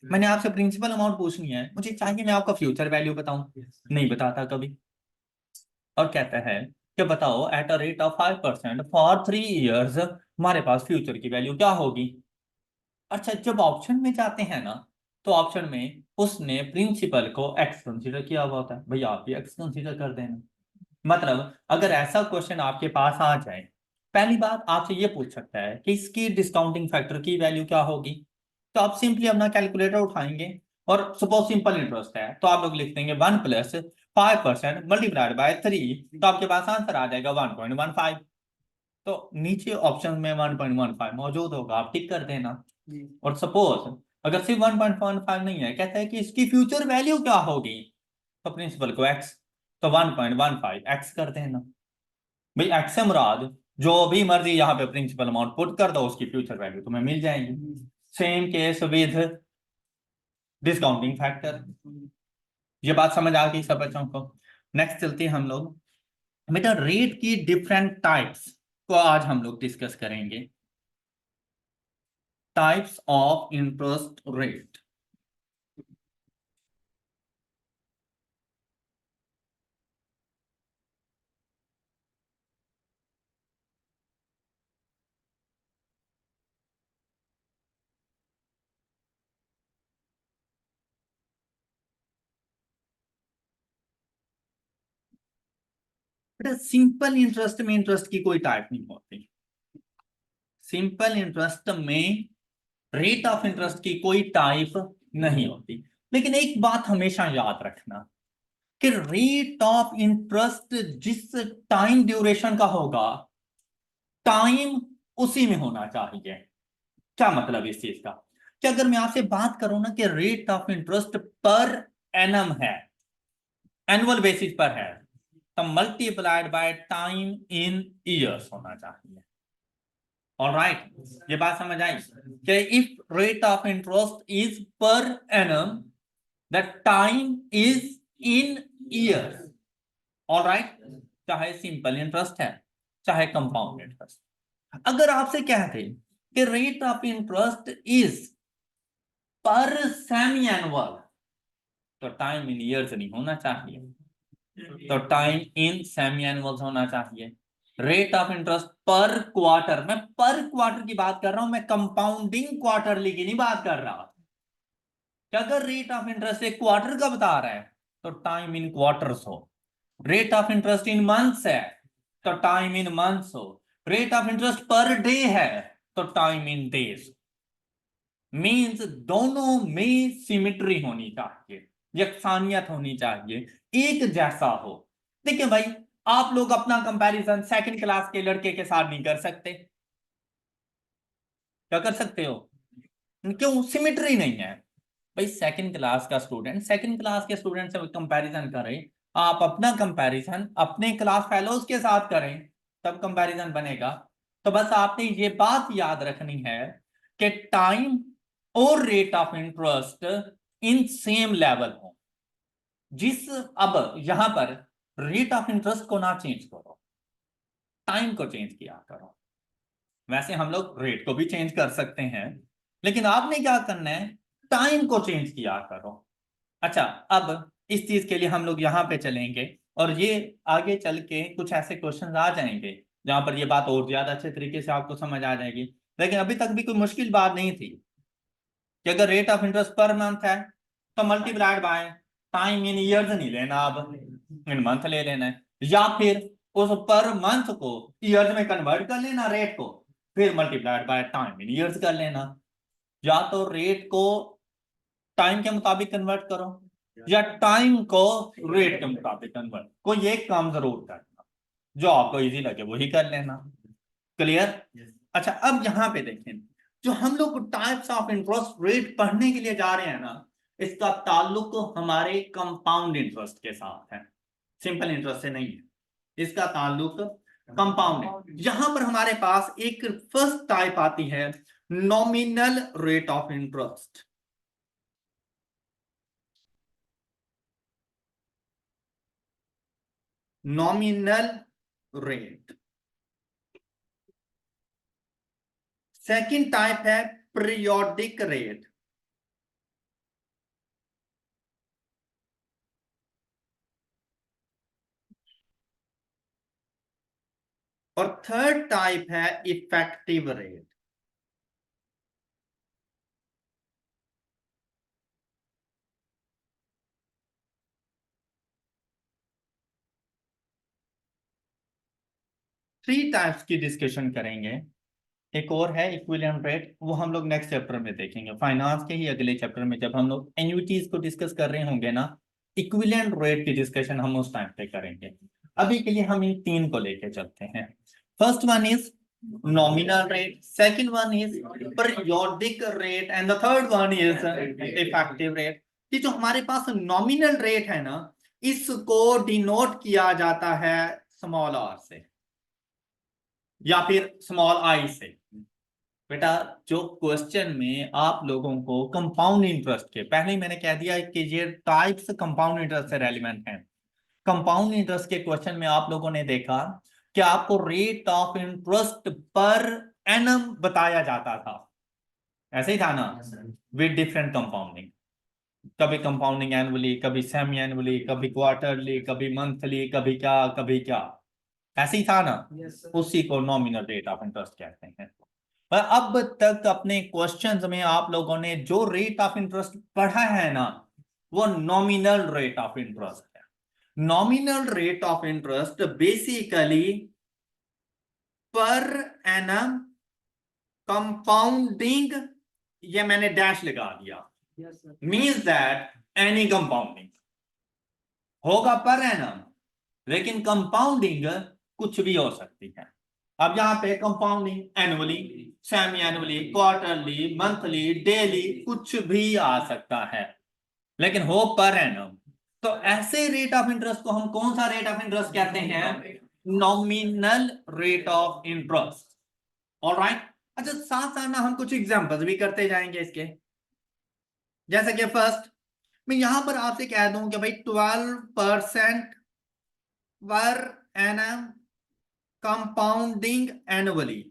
मैंने आपसे प्रिंसिपल अमाउंट पूछनी है, मुझे चाहिए मैं आपका फ्यूचर वैल्यू बताऊं। नहीं बताता कभी। और कहता है कि बताओ at a rate of 5% for 3 years हमारे पास फ्यूचर की वैल्यू क्या होगी। अच्छा, जब ऑप्शन में जाते हैं ना तो ऑप्शन में उसने प्रिंसिपल को एक्स कंसीडर किया हुआ होता है, भैया आप भी एक्स कंसीडर कर देना। मतलब अगर ऐसा क्वेश्चन आपके पास आ जाए, पहली बात आपसे ये पूछ सकता है कि इसकी डिस्काउंटिंग फैक्टर की वैल्यू क्या होगी, तो आप सिंपली अपना कैलकुलेटर उठाएंगे और सपोज सिंपल इंटरेस्ट है तो आप लोग लिख देंगे 1+5% मल्टीप्लाइड बाय 3, तो आपके पास आंसर आ जाएगा 1.15। तो नीचे ऑप्शन में 1.15 मौजूद होगा, आप टिक कर देना। और सपोज अगर सिर्फ 1.15 नहीं है, कहता है कि इसकी फ्यूचर वैल्यू क्या होगी, तो प्रिंसिपल को एक्स, तो 1.15 एक्स कर देना। भाई एक्स से मुराद जो भी मर्जी यहाँ पे प्रिंसिपल अमाउंट पुट कर दो उसकी फ्यूचर वैल्यू तुम्हें मिल जाएगी। Same case with discounting factor. ये बात समझ आ गई सब बच्चों को? नेक्स्ट चलते हैं हम लोग, बेटा रेट की डिफरेंट टाइप्स को आज हम लोग डिस्कस करेंगे। Types of interest rate. बेटा सिंपल इंटरेस्ट में इंटरेस्ट की कोई टाइप नहीं होती। सिंपल इंटरेस्ट में रेट ऑफ इंटरेस्ट की कोई टाइप नहीं होती। लेकिन एक बात हमेशा याद रखना कि रेट ऑफ इंटरेस्ट जिस टाइम ड्यूरेशन का होगा, टाइम उसी में होना चाहिए। क्या मतलब इस चीज का? कि अगर मैं आपसे बात करूं ना कि rate of interest per annum है, एनुअल बेसिस पर है, तो multiplied by time in years होना चाहिए। ऑलराइट, ये बात समझ आई कि if rate of interest is per annum the time is in years. Alright, चाहे सिंपल इंटरेस्ट है चाहे कंपाउंड इंटरेस्ट। अगर आपसे कहते कि रेट ऑफ इंटरेस्ट इज पर सेमी एनुअल, तो टाइम इन ईयर्स नहीं होना चाहिए, तो टाइम इन सेमी एनुअल होना चाहिए। रेट ऑफ इंटरेस्ट पर क्वार्टर, मैं पर क्वार्टर की बात कर रहा हूं, मैं कंपाउंडिंग क्वार्टरली की नहीं बात कर रहा। कि अगर रेट ऑफ इंटरेस्ट एक क्वार्टर का बता रहा है तो टाइम इन क्वार्टर्स हो। Rate of interest in months है तो टाइम इन मंथ्स हो। Rate of interest per day है तो टाइम इन डेज। मींस दोनों में सिमिट्री होनी चाहिए, यकसानियत होनी चाहिए, एक जैसा हो। देखिए भाई, आप लोग अपना कंपैरिजन सेकंड क्लास के लड़के के साथ नहीं कर सकते। क्या कर सकते हो? क्यों? सिमिट्री नहीं है। भाई सेकंड क्लास का स्टूडेंट सेकंड क्लास के स्टूडेंट से कंपैरिजन करें, आप अपना कंपैरिजन अपने क्लास फेलोज के साथ करें, तब कंपैरिजन बनेगा। तो बस आपने ये बात याद रखनी है कि टाइम और rate of interest in same level हो। जिस अब यहां पर रेट ऑफ इंटरेस्ट को ना चेंज करो, टाइम को चेंज किया करो। वैसे हम लोग रेट को भी चेंज कर सकते हैं, लेकिन आपने क्या करना है, टाइम को चेंज किया करो। अच्छा, अब इस चीज के लिए हम लोग यहां पे चलेंगे और ये आगे चल के कुछ ऐसे क्वेश्चन आ जाएंगे जहां पर ये बात और ज्यादा अच्छे तरीके से आपको समझ आ जाएगी। लेकिन अभी तक भी कोई मुश्किल बात नहीं थी कि अगर rate of interest per month है तो multiplied by time in years नहीं लेना, अब इन मंथ ले लेना है, या फिर उस पर मंथ को ईयर्स में कन्वर्ट कर लेना रेट को, फिर multiplied by time in years कर लेना। या तो रेट को टाइम के मुताबिक कन्वर्ट करो या टाइम को रेट के मुताबिक कन्वर्ट, कोई एक काम जरूर करना, जो आपको इजी लगे वही कर लेना। क्लियर? अच्छा, अब यहां पे देखें, जो हम लोग टाइप्स ऑफ इंटरेस्ट रेट पढ़ने के लिए जा रहे हैं ना, इसका ताल्लुक हमारे कंपाउंड इंटरेस्ट के साथ है, सिंपल इंटरेस्ट से नहीं है। इसका ताल्लुक कंपाउंड है। यहां पर हमारे पास एक फर्स्ट टाइप आती है nominal rate of interest. Nominal rate. Second type है पीरियोडिक रेट। और थर्ड टाइप है इफेक्टिव रेट। थ्री टाइप्स की डिस्कशन करेंगे। एक और है इक्विवेलेंट रेट, वो हम लोग नेक्स्ट चैप्टर में देखेंगे, फाइनेंस के ही अगले चैप्टर में जब हम लोग एन्युइटीज को डिस्कस कर रहे होंगे ना, इक्विवेलेंट रेट की डिस्कशन हम उस टाइम पे करेंगे। अभी के लिए हम इन तीन को लेके चलते हैं। First one is nominal rate, second one is periodic rate and the third one is effective rate. कि जो हमारे पास नॉमिनल रेट है ना, इसको डिनोट किया जाता है स्मॉल आर से या फिर स्मॉल आई से। बेटा, जो क्वेश्चन में आप लोगों को कंपाउंड इंटरेस्ट के, पहले ही मैंने कह दिया कि ये टाइप्स कंपाउंड इंटरेस्ट से रेलिवेंट हैं। कंपाउंड इंटरेस्ट के क्वेश्चन में आप लोगों ने देखा कि आपको rate of interest per annum बताया जाता था, ऐसे ही था ना, विद डिफरेंट कंपाउंडिंग। कभी कंपाउंडिंग एनुअली, कभी सेमी एनुअली, कभी क्वार्टरली, कभी मंथली, कभी क्या कभी क्या, ऐसे ही था ना। उसी को नॉमिनल रेट ऑफ इंटरेस्ट कहते हैं। पर अब तक अपने क्वेश्चंस में आप लोगों ने जो रेट ऑफ इंटरेस्ट पढ़ा है ना, वो नॉमिनल रेट ऑफ इंटरेस्ट है। Nominal rate of interest basically पर एनम कंपाउंडिंग, ये मैंने डैश लगा दिया, मींस दैट एनी कंपाउंडिंग होगा पर एनम, लेकिन कंपाउंडिंग कुछ भी हो सकती है। अब यहां पे compounding annually, semi annually, quarterly, monthly, daily, कुछ भी आ सकता है, लेकिन हो पर एनम। तो ऐसे रेट ऑफ इंटरेस्ट को हम कौन सा रेट ऑफ इंटरेस्ट कहते हैं? Nominal rate of interest. Alright. अच्छा, साथ साथ ना हम कुछ एग्जांपल्स भी करते जाएंगे इसके। जैसे कि फर्स्ट, मैं यहां पर आपसे कह दूं कि भाई 12% per annum compounding annually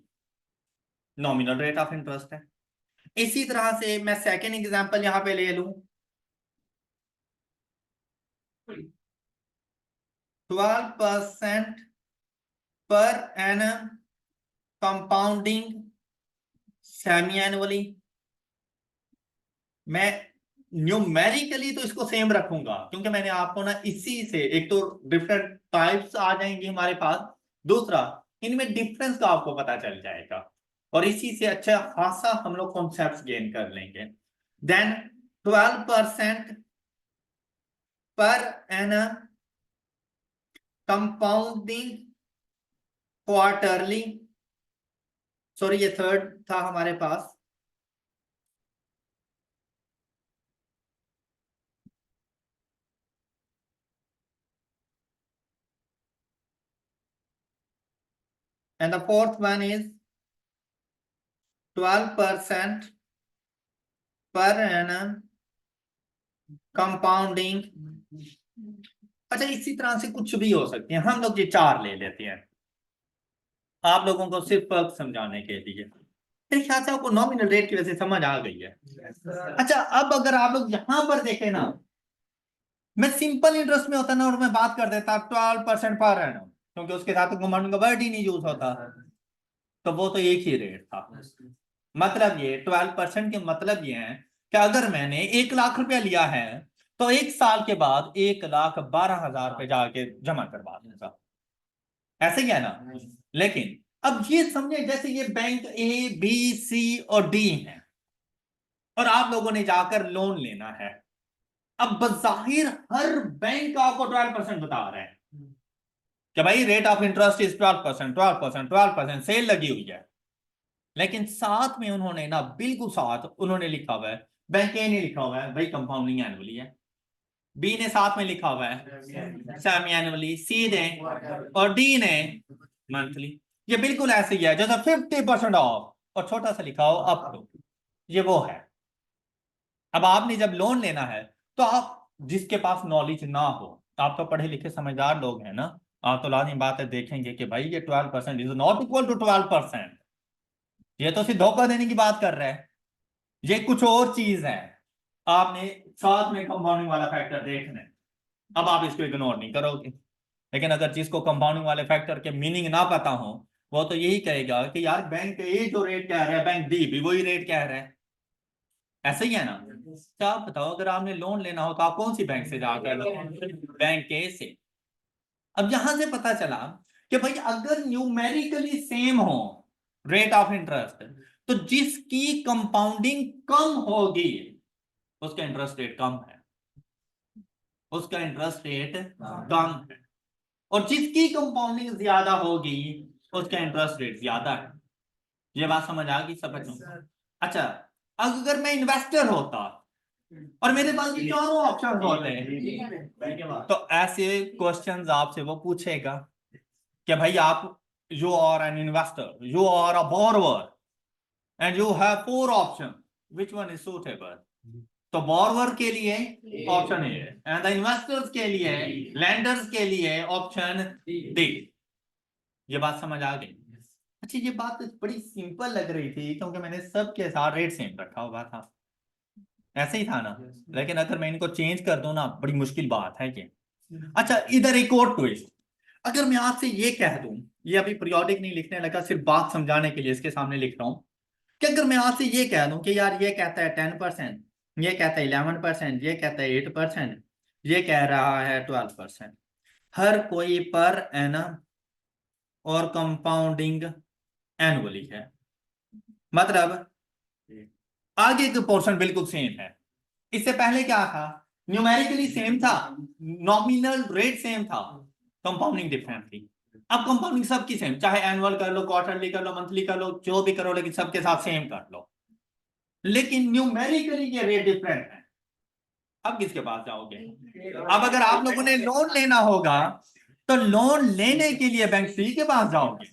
nominal rate of interest है। इसी तरह से मैं सेकेंड एग्जांपल यहां पे ले लूं, 12% per annum compounding semi annually. मैं न्यूमेरिकली तो इसको सेम रखूंगा, क्योंकि मैंने आपको ना इसी से, एक तो डिफरेंट टाइप्स आ जाएंगी हमारे पास, दूसरा इनमें डिफरेंस का आपको पता चल जाएगा, और इसी से अच्छा खासा हम लोग कॉन्सेप्ट्स गेन कर लेंगे। Then 12% per annum compounding quarterly, sorry ये थर्ड था हमारे पास, and the fourth one is 12% per annum compounding. अच्छा, इसी तरह से कुछ भी हो सकती है, हम लोग ये चार ले लेते हैं आप लोगों को सिर्फ फर्क समझाने के लिए। मेरे ख्याल से आपको नॉमिनल रेट की वजह से समझ आ गई है। अच्छा, अब अगर आप लोग यहां पर देखें ना, मैं सिंपल इंटरेस्ट में होता ना और मैं बात कर देता 12% पर एनम, क्योंकि उसके साथ तो कंपाउंडिंग का वर्ड ही नहीं यूज होता, तो वो तो एक ही रेट था। मतलब ये 12% के मतलब ये है कि अगर मैंने 1 लाख रुपया लिया है तो 1 साल के बाद 1,12,000 रुपये जाके जमा करवा दूंगा, ऐसे ही है ना। लेकिन अब ये समझे, जैसे ये बैंक ए बी सी और डी है और आप लोगों ने जाकर लोन लेना है। अब बजाहिर हर बैंक आपको 12% बता रहा है कि भाई rate of interest is 12%, 12%, 12%, sale लगी हुई है। लेकिन साथ में उन्होंने ना, बिल्कुल साथ उन्होंने लिखा हुआ है, बैंक ए ने लिखा हुआ है भाई कंपाउंडिंग एनुअली है, बी ने साथ में लिखा हुआ है सेमी एनुअली, सी ने और डी ने मंथली। ये बिल्कुल ऐसे ही है जैसे 50% ऑफ और छोटा सा लिखा हो अप टू, ये वो है। अब आपने जब लोन लेना है तो आप, जिसके पास नॉलेज ना हो, आप तो पढ़े लिखे समझदार लोग हैं ना, आप तो लाजमी बात है देखेंगे कि भाई ये 12% इज नॉट इक्वल टू 12%, ये तो सिर्फ धोखा देने की बात कर रहा है, ये कुछ और चीज है। आपने साथ में कंपाउंडिंग वाला फैक्टर देखना है, अब आप इसको इग्नोर नहीं करोगे। लेकिन अगर जिसको कंपाउंडिंग वाले फैक्टर के मीनिंग ना पता हो, वो तो यही कहेगा कि यार बैंक ए जो रेट कह रहा है बैंक डी भी वही रेट कह रहा है, ऐसे ही है ना। तो आप बताओ, अगर आपने लोन लेना हो तो आप कौन सी बैंक से जाकर लो? बैंक ए से। अब यहां से पता चला कि भाई अगर न्यूमेरिकली सेम हो रेट ऑफ इंटरेस्ट, तो जिसकी कंपाउंडिंग कम होगी उसका इंटरेस्ट रेट कम है, उसका इंटरेस्ट रेट कम है, और जिसकी कंपाउंडिंग ज्यादा होगी उसका इंटरेस्ट रेट ज्यादा है। ये बात समझ आ गई सब बच्चों को? अच्छा, अगर मैं इन्वेस्टर होता और मेरे पास ये चारों ऑप्शन होते हैं, तो ऐसे क्वेश्चंस आपसे वो पूछेगा कि भाई आप, you are an investor, you are a borrower and you have 4 option, which one is suitable? तो बोरोवर के लिए ऑप्शन ए है, एंड द इन्वेस्टर्स के लिए, लैंडर्स के लिए ऑप्शन डी। ये बात समझ आ गई? अच्छा, ये बात बड़ी सिंपल लग रही थी क्योंकि मैंने सबके साथ रेट सेम रखा हुआ था, ऐसे ही था ना। लेकिन अगर मैं इनको चेंज कर दूं ना, बड़ी मुश्किल बात है ये। अच्छा, इधर एक और ट्विस्ट, अगर मैं आपसे ये कह दूं, ये अभी पीरियोडिक नहीं लिखने लगा, सिर्फ बात समझाने के लिए इसके सामने लिख रहा हूं, कि अगर मैं आपसे ये कह दूं कि यार ये कहता है 10%, ये कहता है 11%, ये कहता है 8%, ये कह रहा है 12%, हर कोई पर एनम और कंपाउंडिंग एनुअली है, मतलब आगे का पोर्शन बिल्कुल सेम है। इससे पहले क्या था? न्यूमेरिकली सेम था, नॉमिनल रेट सेम था, कंपाउंडिंग डिफरेंट थी। अब कंपाउंडिंग सबकी सेम, चाहे एनुअल कर लो, क्वार्टरली कर लो, मंथली कर लो, जो भी करो, लेकिन सबके साथ सेम कर लो। लेकिन न्यूमेरिकली ये रेट डिफरेंट है। अब किसके पास जाओगे? अब अगर आप लोगों ने लोन लेना होगा तो लोन लेने के लिए बैंक सी के पास जाओगे,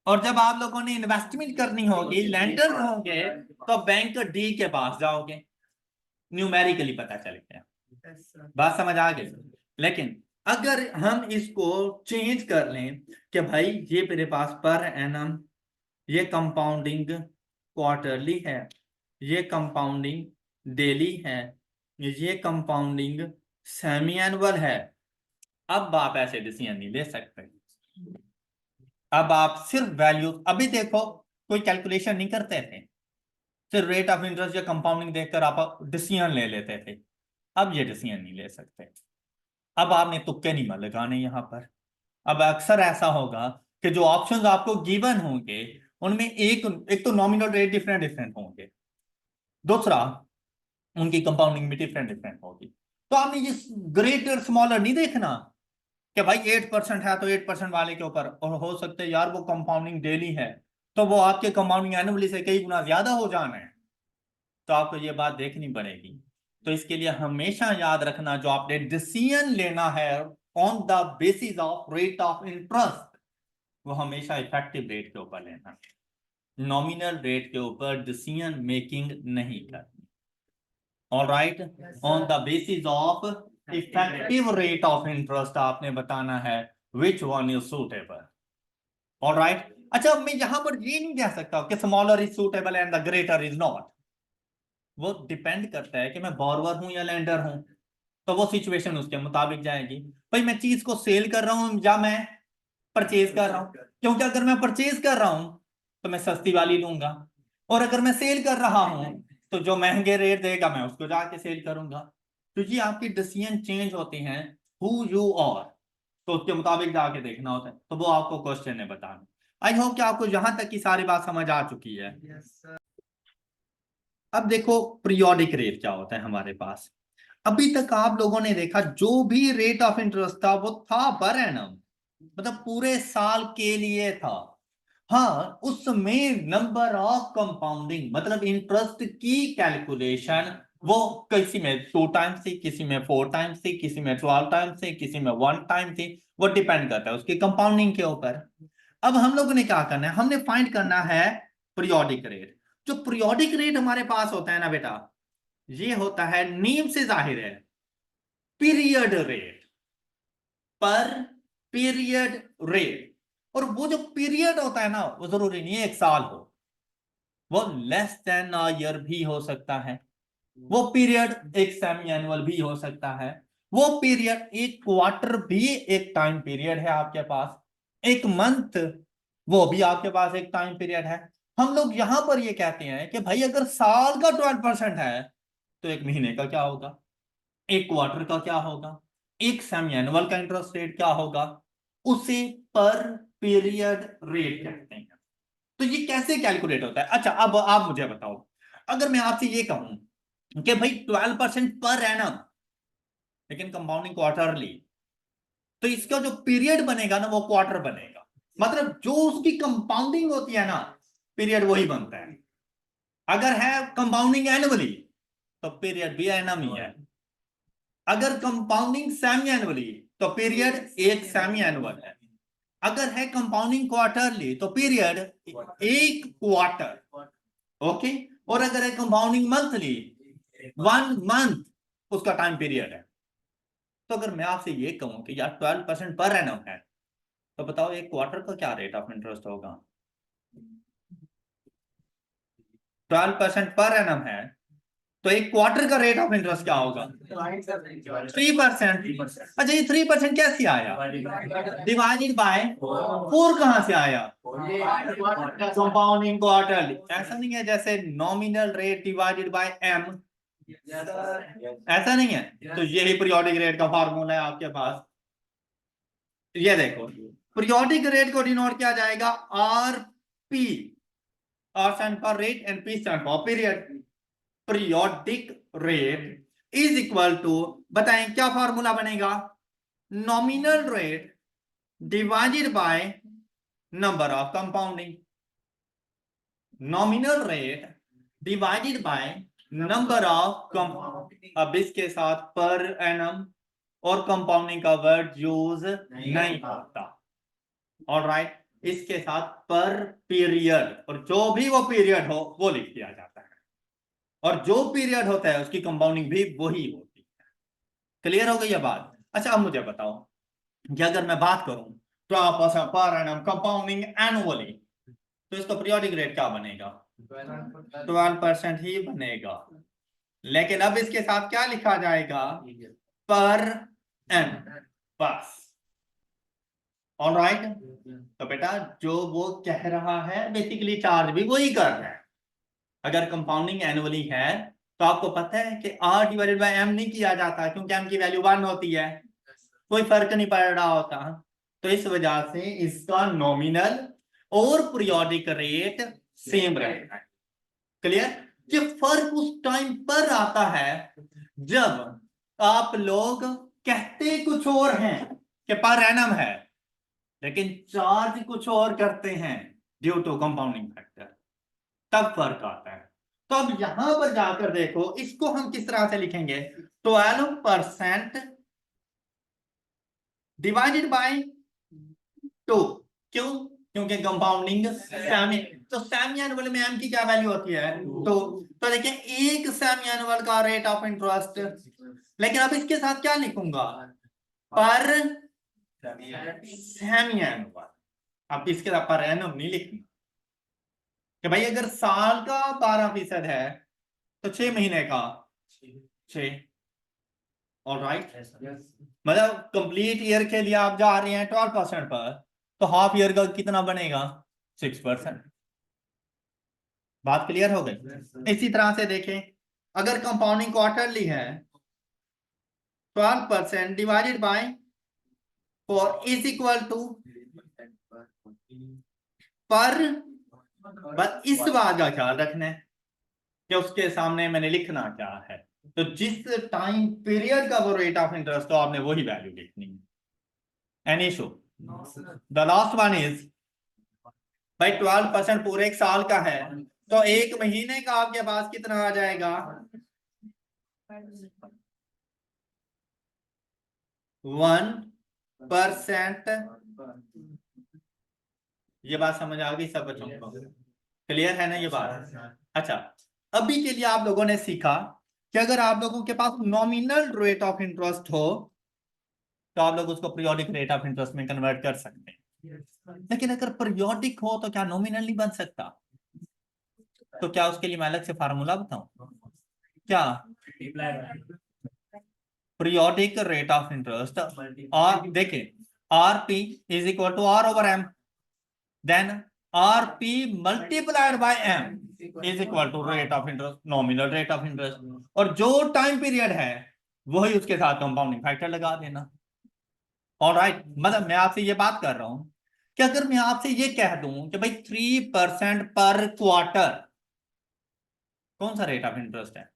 और जब आप लोगों ने इन्वेस्टमेंट करनी होगी, लैंडर होंगे, तो बैंक डी के पास जाओगे। न्यूमेरिकली पता चल गया, बात समझ आ गई? लेकिन अगर हम इसको चेंज कर लें कि भाई ये मेरे पास पर एनम, ये कंपाउंडिंग क्वार्टरली है, ये कंपाउंडिंग डेली है, ये कंपाउंडिंग सेमी एनुअल है, अब आप ऐसे डिसीजन नहीं ले सकते। अब आप सिर्फ वैल्यू, अभी देखो कोई कैलकुलेशन नहीं करते थे, सिर्फ रेट ऑफ इंटरेस्ट या कंपाउंडिंग देखकर आप डिसीजन ले लेते थे। अब ये डिसीजन नहीं ले सकते, अब आपने तुक्के नहीं लगाने यहां पर। अब अक्सर ऐसा होगा कि जो ऑप्शंस आपको गिवन होंगे उनमें एक एक तो नॉमिनल रेट डिफरेंट डिफरेंट होंगे, दूसरा उनकी कंपाउंडिंग भी डिफरेंट डिफरेंट होगी। तो आपने ये ग्रेटर स्मॉलर नहीं देखना कि भाई 8% है तो 8% वाले के ऊपर, और हो सकता है यार वो कंपाउंडिंग डेली है तो वो आपके कंपाउंडिंग एनुअली से कई गुना ज्यादा हो जाना है, तो आपको ये बात देखनी पड़ेगी। तो इसके लिए हमेशा याद रखना, जो आपने डिसीजन लेना है on the basis of rate of interest, वो हमेशा इफेक्टिव रेट के ऊपर लेना, नॉमिनल रेट के ऊपर डिसीजन मेकिंग नहीं करनी। Alright, on the basis of effective rate of interest आपने बताना है विच वन इज सूटेबल। ऑलराइट, अच्छा मैं यहां पर ये नहीं कह सकता कि smaller is suitable and the greater is not, वो डिपेंड करता है कि मैं बोरोवर हूं या लैंडर हूं। तो वो सिचुएशन उसके मुताबिक जाएगी। भाई मैं चीज को सेल कर रहा हूं या मैं परचेज कर रहा हूं, क्योंकि अगर मैं परचेज कर रहा हूं तो मैं सस्ती वाली लूंगा, और अगर मैं सेल कर रहा हूं तो जो महंगे रेट देगा मैं उसको जाके सेल करूंगा। तो ये आपकी डिसीजन चेंज होते हैं हु यू आर, तो उसके मुताबिक जाके देखना होता है, तो वो आपको क्वेश्चन है बताना। आई होप कि आपको यहां तक की सारी बात समझ आ चुकी है। अब देखो पीरियोडिक रेट क्या होता है हमारे पास। अभी तक आप लोगों ने देखा जो भी रेट ऑफ इंटरेस्ट था वो था पर एनम, मतलब पूरे साल के लिए था। हाँ, उसमें नंबर ऑफ कंपाउंडिंग मतलब इंटरेस्ट की कैलकुलेशन वो किसी में 2 टाइम्स थी, किसी में 4 टाइम्स थी, किसी में 12 टाइम्स थी, किसी में 1 टाइम थी। वो डिपेंड करता है उसकी कंपाउंडिंग के ऊपर। अब हम लोगों ने क्या करना है, हमने फाइंड करना है पीरियोडिक रेट। जो पीरियोडिक रेट हमारे पास होता है ना बेटा, ये होता है, नेम से जाहिर है, पीरियड रेट, पर पीरियड रेट। और वो जो पीरियड होता है ना, वो जरूरी नहीं है 1 साल हो, वो लेस देन अ ईयर भी हो सकता है। वो पीरियड एक सेमी एनुअल भी हो सकता है। वो पीरियड एक क्वार्टर भी एक टाइम पीरियड है आपके पास। एक मंथ वो भी आपके पास एक टाइम पीरियड है। हम लोग यहां पर ये कहते हैं कि भाई अगर साल का 12% है तो एक महीने का क्या होगा, एक क्वार्टर का क्या होगा, एक सेमी एनुअल का इंटरेस्ट रेट क्या होगा, उसे पर पीरियड रेट कहते हैं। तो ये कैसे कैलकुलेट होता है? अच्छा अब आप मुझे बताओ, अगर मैं आपसे ये कहूं कि भाई 12% पर एनम लेकिन कंपाउंडिंग क्वार्टरली, तो इसका जो पीरियड बनेगा ना वो क्वार्टर बनेगा। मतलब जो उसकी कंपाउंडिंग होती है ना, पीरियड वही बनता है। अगर है कंपाउंडिंग एनुअली तो पीरियड भी एनम ही है। अगर कंपाउंडिंग सेमी एनुअली तो पीरियड एक सेमी एनुअल है। अगर है कंपाउंडिंग क्वार्टरली तो पीरियड एक क्वार्टर। ओके, और अगर है कंपाउंडिंग मंथली 1 मंथ उसका टाइम पीरियड है। तो अगर मैं आपसे ये कहूं कि यार 12% पर एनम है, तो बताओ एक क्वार्टर का क्या रेट ऑफ इंटरेस्ट होगा? 12% पर एनम है तो एक क्वार्टर का रेट ऑफ इंटरेस्ट क्या होगा? 3%। अच्छा ये 3% कैसे आया? डिवाइडेड बाय 4 कहां से आया? Compounding quarterly. ऐसा नहीं है जैसे nominal rate divided by M, ऐसा नहीं है। तो यही पीरियोडिक रेट का फार्मूला है आपके पास। ये देखो, पीरियोडिक रेट को डिनोट किया जाएगा R P, R stand for rate and P stand for period. Periodic rate is equal to, बताएं क्या फार्मूला बनेगा? Nominal rate divided by number of compounding. Nominal rate divided by number of compound. अब इसके साथ per annum और compounding का word use नहीं होता। ऑलराइट, इसके साथ पर पीरियड, और जो भी वो पीरियड हो वो लिख दिया जाता है, और जो पीरियड होता है उसकी कंपाउंडिंग भी वही होती है। क्लियर हो गई ये बात? अच्छा अब मुझे बताओ कि अगर मैं बात करूं 12% पर एनम कंपाउंडिंग एनुअली, तो इसका पीरियोडिक रेट क्या बनेगा? 12% ही बनेगा। लेकिन अब इसके साथ क्या लिखा जाएगा? पर एन, बस। ऑलराइट, तो बेटा जो वो कह रहा है बेसिकली चार्ज भी वही कर रहा है। अगर कंपाउंडिंग एनुअली है तो आपको पता है कि आर डिवाइडेड बाय एम नहीं किया जाता, क्योंकि एम की वैल्यू 1 होती है, कोई फर्क नहीं पड़ रहा होता। तो इस वजह से इसका नॉमिनल और पीरियोडिक रेट सेम रहेगा। क्लियर? कि फर्क उस टाइम पर आता है जब आप लोग कहते कुछ और हैं कि पर एनम है, लेकिन चार्ज कुछ और करते हैं ड्यू टू कंपाउंडिंग फैक्टर, तब फर्क आता है। तो अब यहां पर जाकर देखो इसको हम किस तरह से लिखेंगे? 12% डिवाइडेड बाय 2। क्यों? क्योंकि कंपाउंडिंग सेमी, तो सेमी एनुअल में एम की क्या वैल्यू होती है? तो देखिए एक सेमी एनुअल का रेट ऑफ इंटरेस्ट, लेकिन अब इसके साथ क्या लिखूंगा? पर सेमी एनुअल। अब इसके साथ पर एनम नहीं लिखूंगा कि भाई अगर साल का 12% है तो 6 महीने का 6। ऑलराइट, मतलब कंप्लीट ईयर के लिए आप जा रहे हैं 12% पर, तो हाफ ईयर का कितना बनेगा 6%। बात क्लियर हो गई। इसी तरह से देखें, अगर कंपाउंडिंग क्वार्टरली है 12% divided by 4 is equal to पर, बस इस बात का ख्याल रखना है कि उसके सामने मैंने लिखना क्या है। तो जिस टाइम पीरियड का वो रेट ऑफ इंटरेस्ट हो आपने वही वैल्यू लिखनी है। Any issue? The last one is भाई 12% पूरे एक साल का है, तो एक महीने का आपके पास कितना आ जाएगा 1%। ये बात समझ आ गई सब बच्चों को? क्लियर है ना ये बात? अच्छा, अभी के लिए आप लोगों ने सीखा कि अगर आप लोगों के पास नॉमिनल रेट ऑफ इंटरेस्ट हो तो आप लोग उसको पीरियोडिक रेट ऑफ इंटरेस्ट में कन्वर्ट कर सकते हैं, लेकिन अगर पीरियोडिक हो तो क्या नॉमिनल नहीं बन सकता? तो क्या उसके लिए मैं अलग से फार्मूला बताऊं क्या? पीरियोडिक रेट ऑफ इंटरेस्ट और देखें, RP is equal to R over M, then RP multiplied by M is equal to rate of interest, nominal rate of interest, और जो टाइम पीरियड है वही उसके साथ कंपाउंडिंग फैक्टर लगा देना। ऑलराइट, मतलब मैं आपसे ये बात कर रहा हूं कि अगर मैं आपसे ये कह दूं कि भाई 3% पर क्वार्टर कौन सा रेट ऑफ इंटरेस्ट है?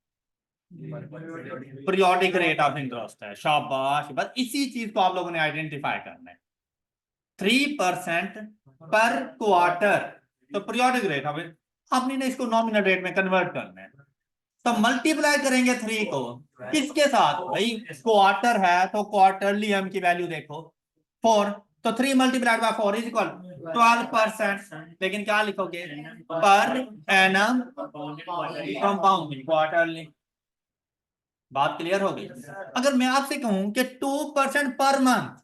पीरियोडिक रेट ऑफ इंटरेस्ट है। शाबाश, बस इसी चीज को आप लोगों ने आइडेंटिफाई करना है। 3% पर क्वार्टर, तो पीरियोडिक रेट ऑफ, आपने ना इसको नॉमिनल रेट में कन्वर्ट करना है, तो मल्टीप्लाई करेंगे 3 को किसके साथ? भाई क्वार्टर है तो क्वार्टरली एम की वैल्यू देखो 4, तो 3 मल्टीप्लाइड बाय 4 इज इक्वल 12%। लेकिन क्या लिखोगे? पर एनम कंपाउंडिंग क्वार्टरली। बात क्लियर हो गई? अगर मैं आपसे कहूं कि 2% पर मंथ,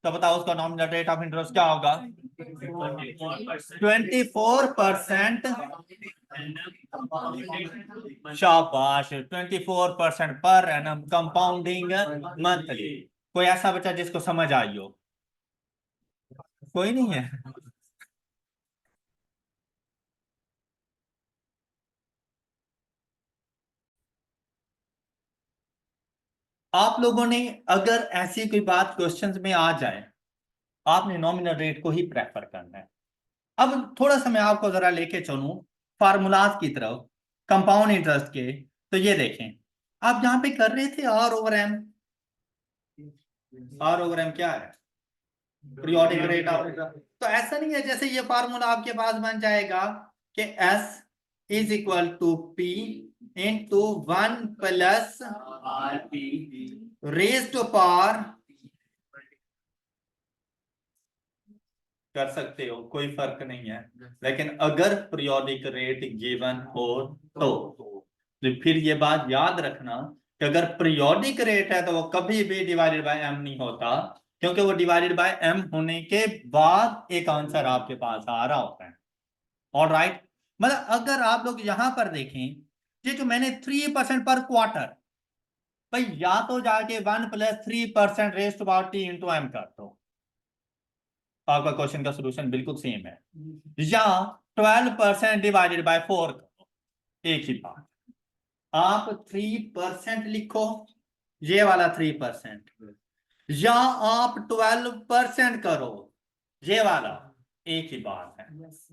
तो बताओ उसका नॉमिनल रेट ऑफ इंटरेस्ट क्या होगा? 24%। शाबाश, 24% पर एनम कंपाउंडिंग मंथली। कोई ऐसा बच्चा जिसको समझ आई हो? कोई नहीं है? आप लोगों ने अगर ऐसी कोई बात क्वेश्चंस में आ जाए, आपने नॉमिनल रेट को ही प्रेफर करना है। अब थोड़ा सा मैं आपको जरा लेके चलूं फार्मूलाज की तरफ कंपाउंड इंटरेस्ट के। तो ये देखें, आप यहां पे कर रहे थे R over M. R over M क्या है? Periodic rate of interest. तो ऐसा नहीं है जैसे ये फार्मूला आपके पास बन जाएगा कि S is equal to P into 1 plus R P raise to power, कर सकते हो कोई फर्क नहीं है, लेकिन अगर पीरियोडिक रेट गिवन हो तो फिर ये बात याद रखना कि अगर पीरियोडिक रेट है तो वो कभी भी डिवाइडेड बाय एम नहीं होता, क्योंकि वो डिवाइडेड बाय एम होने के बाद एक आंसर आपके पास आ रहा होता है। ऑल राइट, मतलब अगर आप लोग यहां पर देखें, ये जो मैंने 3% पर क्वार्टर, भाई या तो जाके 1 plus 3% raise power T into M कर दो, आपका क्वेश्चन का सोल्यूशन बिल्कुल सेम है, या 12% डिवाइडेड बाय 4 करो, एक ही बात। आप 3% लिखो, ये वाला 3%, या आप 12% करो, ये वाला, एक ही बात है।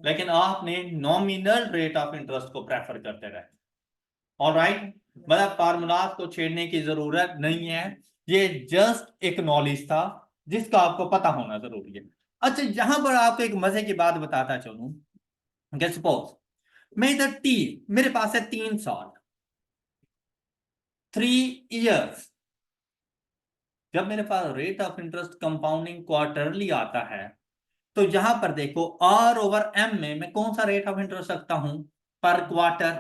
लेकिन आपने नॉमिनल रेट ऑफ इंटरेस्ट को प्रेफर करते रहे। ऑलराइट, मतलब फार्मूलाज को छेड़ने की जरूरत नहीं है, ये जस्ट एक नॉलेज था जिसका आपको पता होना जरूरी है। अच्छा, यहां पर आपको एक मजे की बात बताता चलूं कि सपोज मैं इधर टी, मेरे पास है 3 साल, 3 इयर्स। जब मेरे पास rate of interest compounding quarterly आता है, तो यहां पर देखो आर ओवर एम में मैं कौन सा रेट ऑफ इंटरेस्ट रखता हूं? पर क्वार्टर।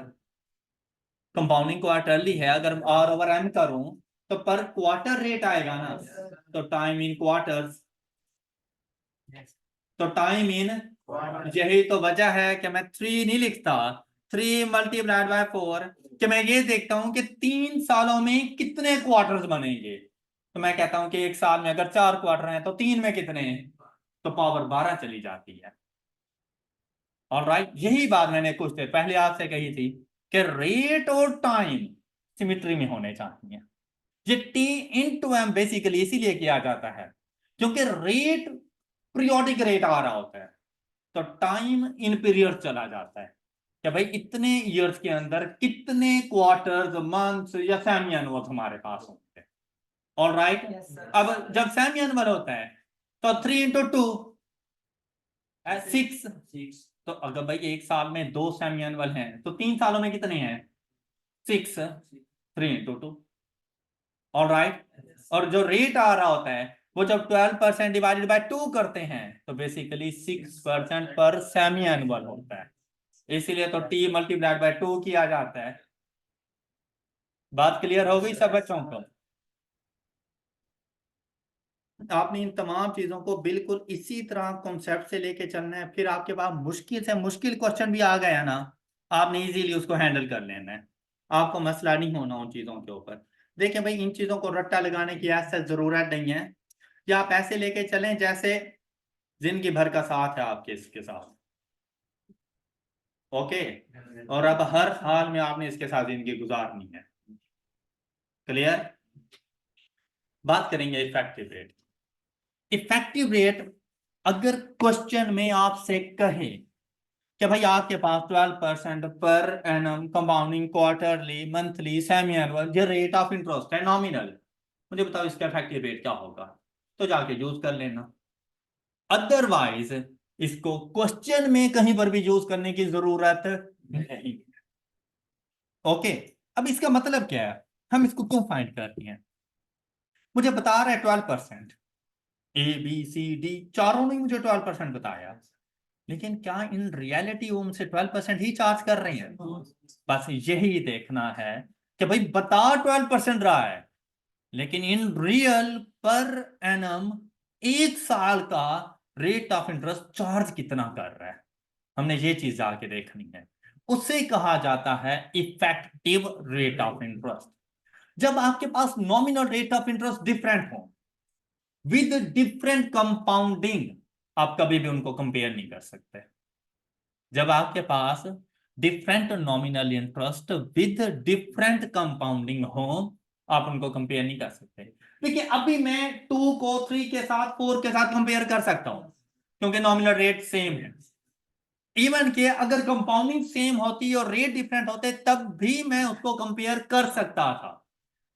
कंपाउंडिंग क्वार्टरली है, अगर आर ओवर एम करूं तो पर क्वार्टर रेट आएगा ना, तो टाइम इन क्वार्टर्स, तो टाइम इन, यही तो वजह है कि मैं 3 नहीं लिखता, 3 मल्टीप्लाइड बाय 4 कि मैं ये देखता हूं कि 3 सालों में कितने क्वार्टर्स बनेंगे। तो मैं कहता हूं कि एक साल में अगर 4 क्वार्टर हैं तो 3 में कितने हैं, तो पावर 12 चली जाती है। ऑलराइट, यही बात मैंने कुछ देर पहले आपसे कही थी कि रेट और टाइम सिमिट्री में होने चाहिए। ये टी इंटू एम बेसिकली इसीलिए किया जाता है क्योंकि रेट पीरियोडिक रेट आ रहा होता है, तो टाइम इन पीरियड चला जाता है कि भाई इतने ईयर्स के अंदर कितने क्वार्टर्स, मंथ्स या सेमी एनुअल हमारे पास होते हैं। ऑलराइट, अब जब सेमी एनुअल होता है तो 3 इंटू 2 6। तो अगर भाई एक साल में 2 सेमी एनुअल हैं तो 3 सालों में कितने हैं, 6। 3 इंटू 2। ऑलराइट, और जो रेट आ रहा होता है वो जब 12% डिवाइडेड बाय 2 करते हैं तो बेसिकली 6% पर सेमी एनुअल होता है, इसीलिए तो टी मल्टीप्लाइड बाय 2 किया जाता है। बात क्लियर हो गई सब बच्चों को? आपने इन तमाम चीजों को बिल्कुल इसी तरह कॉन्सेप्ट से लेके चलना है, फिर आपके पास मुश्किल से मुश्किल क्वेश्चन भी आ गया ना, आपने इजीली उसको हैंडल कर लेना है, आपको मसला नहीं होना उन चीजों के ऊपर। देखिए भाई, इन चीजों को रट्टा लगाने की ऐसा जरूरत नहीं है, या आप ऐसे लेके चलें जैसे जिंदगी भर का साथ है आपके इसके साथ। ओके, और अब हर हाल में आपने इसके साथ जिंदगी गुजारनी है। क्लियर? बात करेंगे इफेक्टिव रेट। इफेक्टिव रेट अगर क्वेश्चन में आपसे कहे कि भाई आपके पास 12% per annum compounding quarterly monthly semi annual ये रेट ऑफ इंटरेस्ट है नॉमिनल, मुझे बताओ इसका इफेक्टिव रेट क्या होगा, तो जाके यूज कर लेना। अदरवाइज इसको क्वेश्चन में कहीं पर भी यूज करने की जरूरत नहीं। ओके, अब इसका मतलब क्या है, हम इसको क्यों फाइंड करते हैं। मुझे बता रहा है 12%, ABCD चारों ने मुझे 12% बताया, लेकिन क्या इन रियलिटी वो मुझसे 12% ही चार्ज कर रहे हैं। बस यही देखना है कि भाई बता 12% रहा है, लेकिन इन रियल पर एनम एक साल का रेट ऑफ इंटरेस्ट चार्ज कितना कर रहा है, हमने ये चीज जाके देखनी है। उसे कहा जाता है इफेक्टिव रेट ऑफ इंटरेस्ट। जब आपके पास nominal rate of interest different हो विद डिफरेंट कंपाउंडिंग, आप कभी भी उनको कंपेयर नहीं कर सकते। जब आपके पास different nominal interest with different compounding हो, आप उनको कंपेयर नहीं कर सकते। देखिए अभी मैं 2 को 3 के साथ 4 के साथ कंपेयर कर सकता हूं क्योंकि नॉमिनल रेट सेम है। इवन के अगर कंपाउंडिंग सेम होती और रेट डिफरेंट होते तब भी मैं उसको कंपेयर कर सकता था।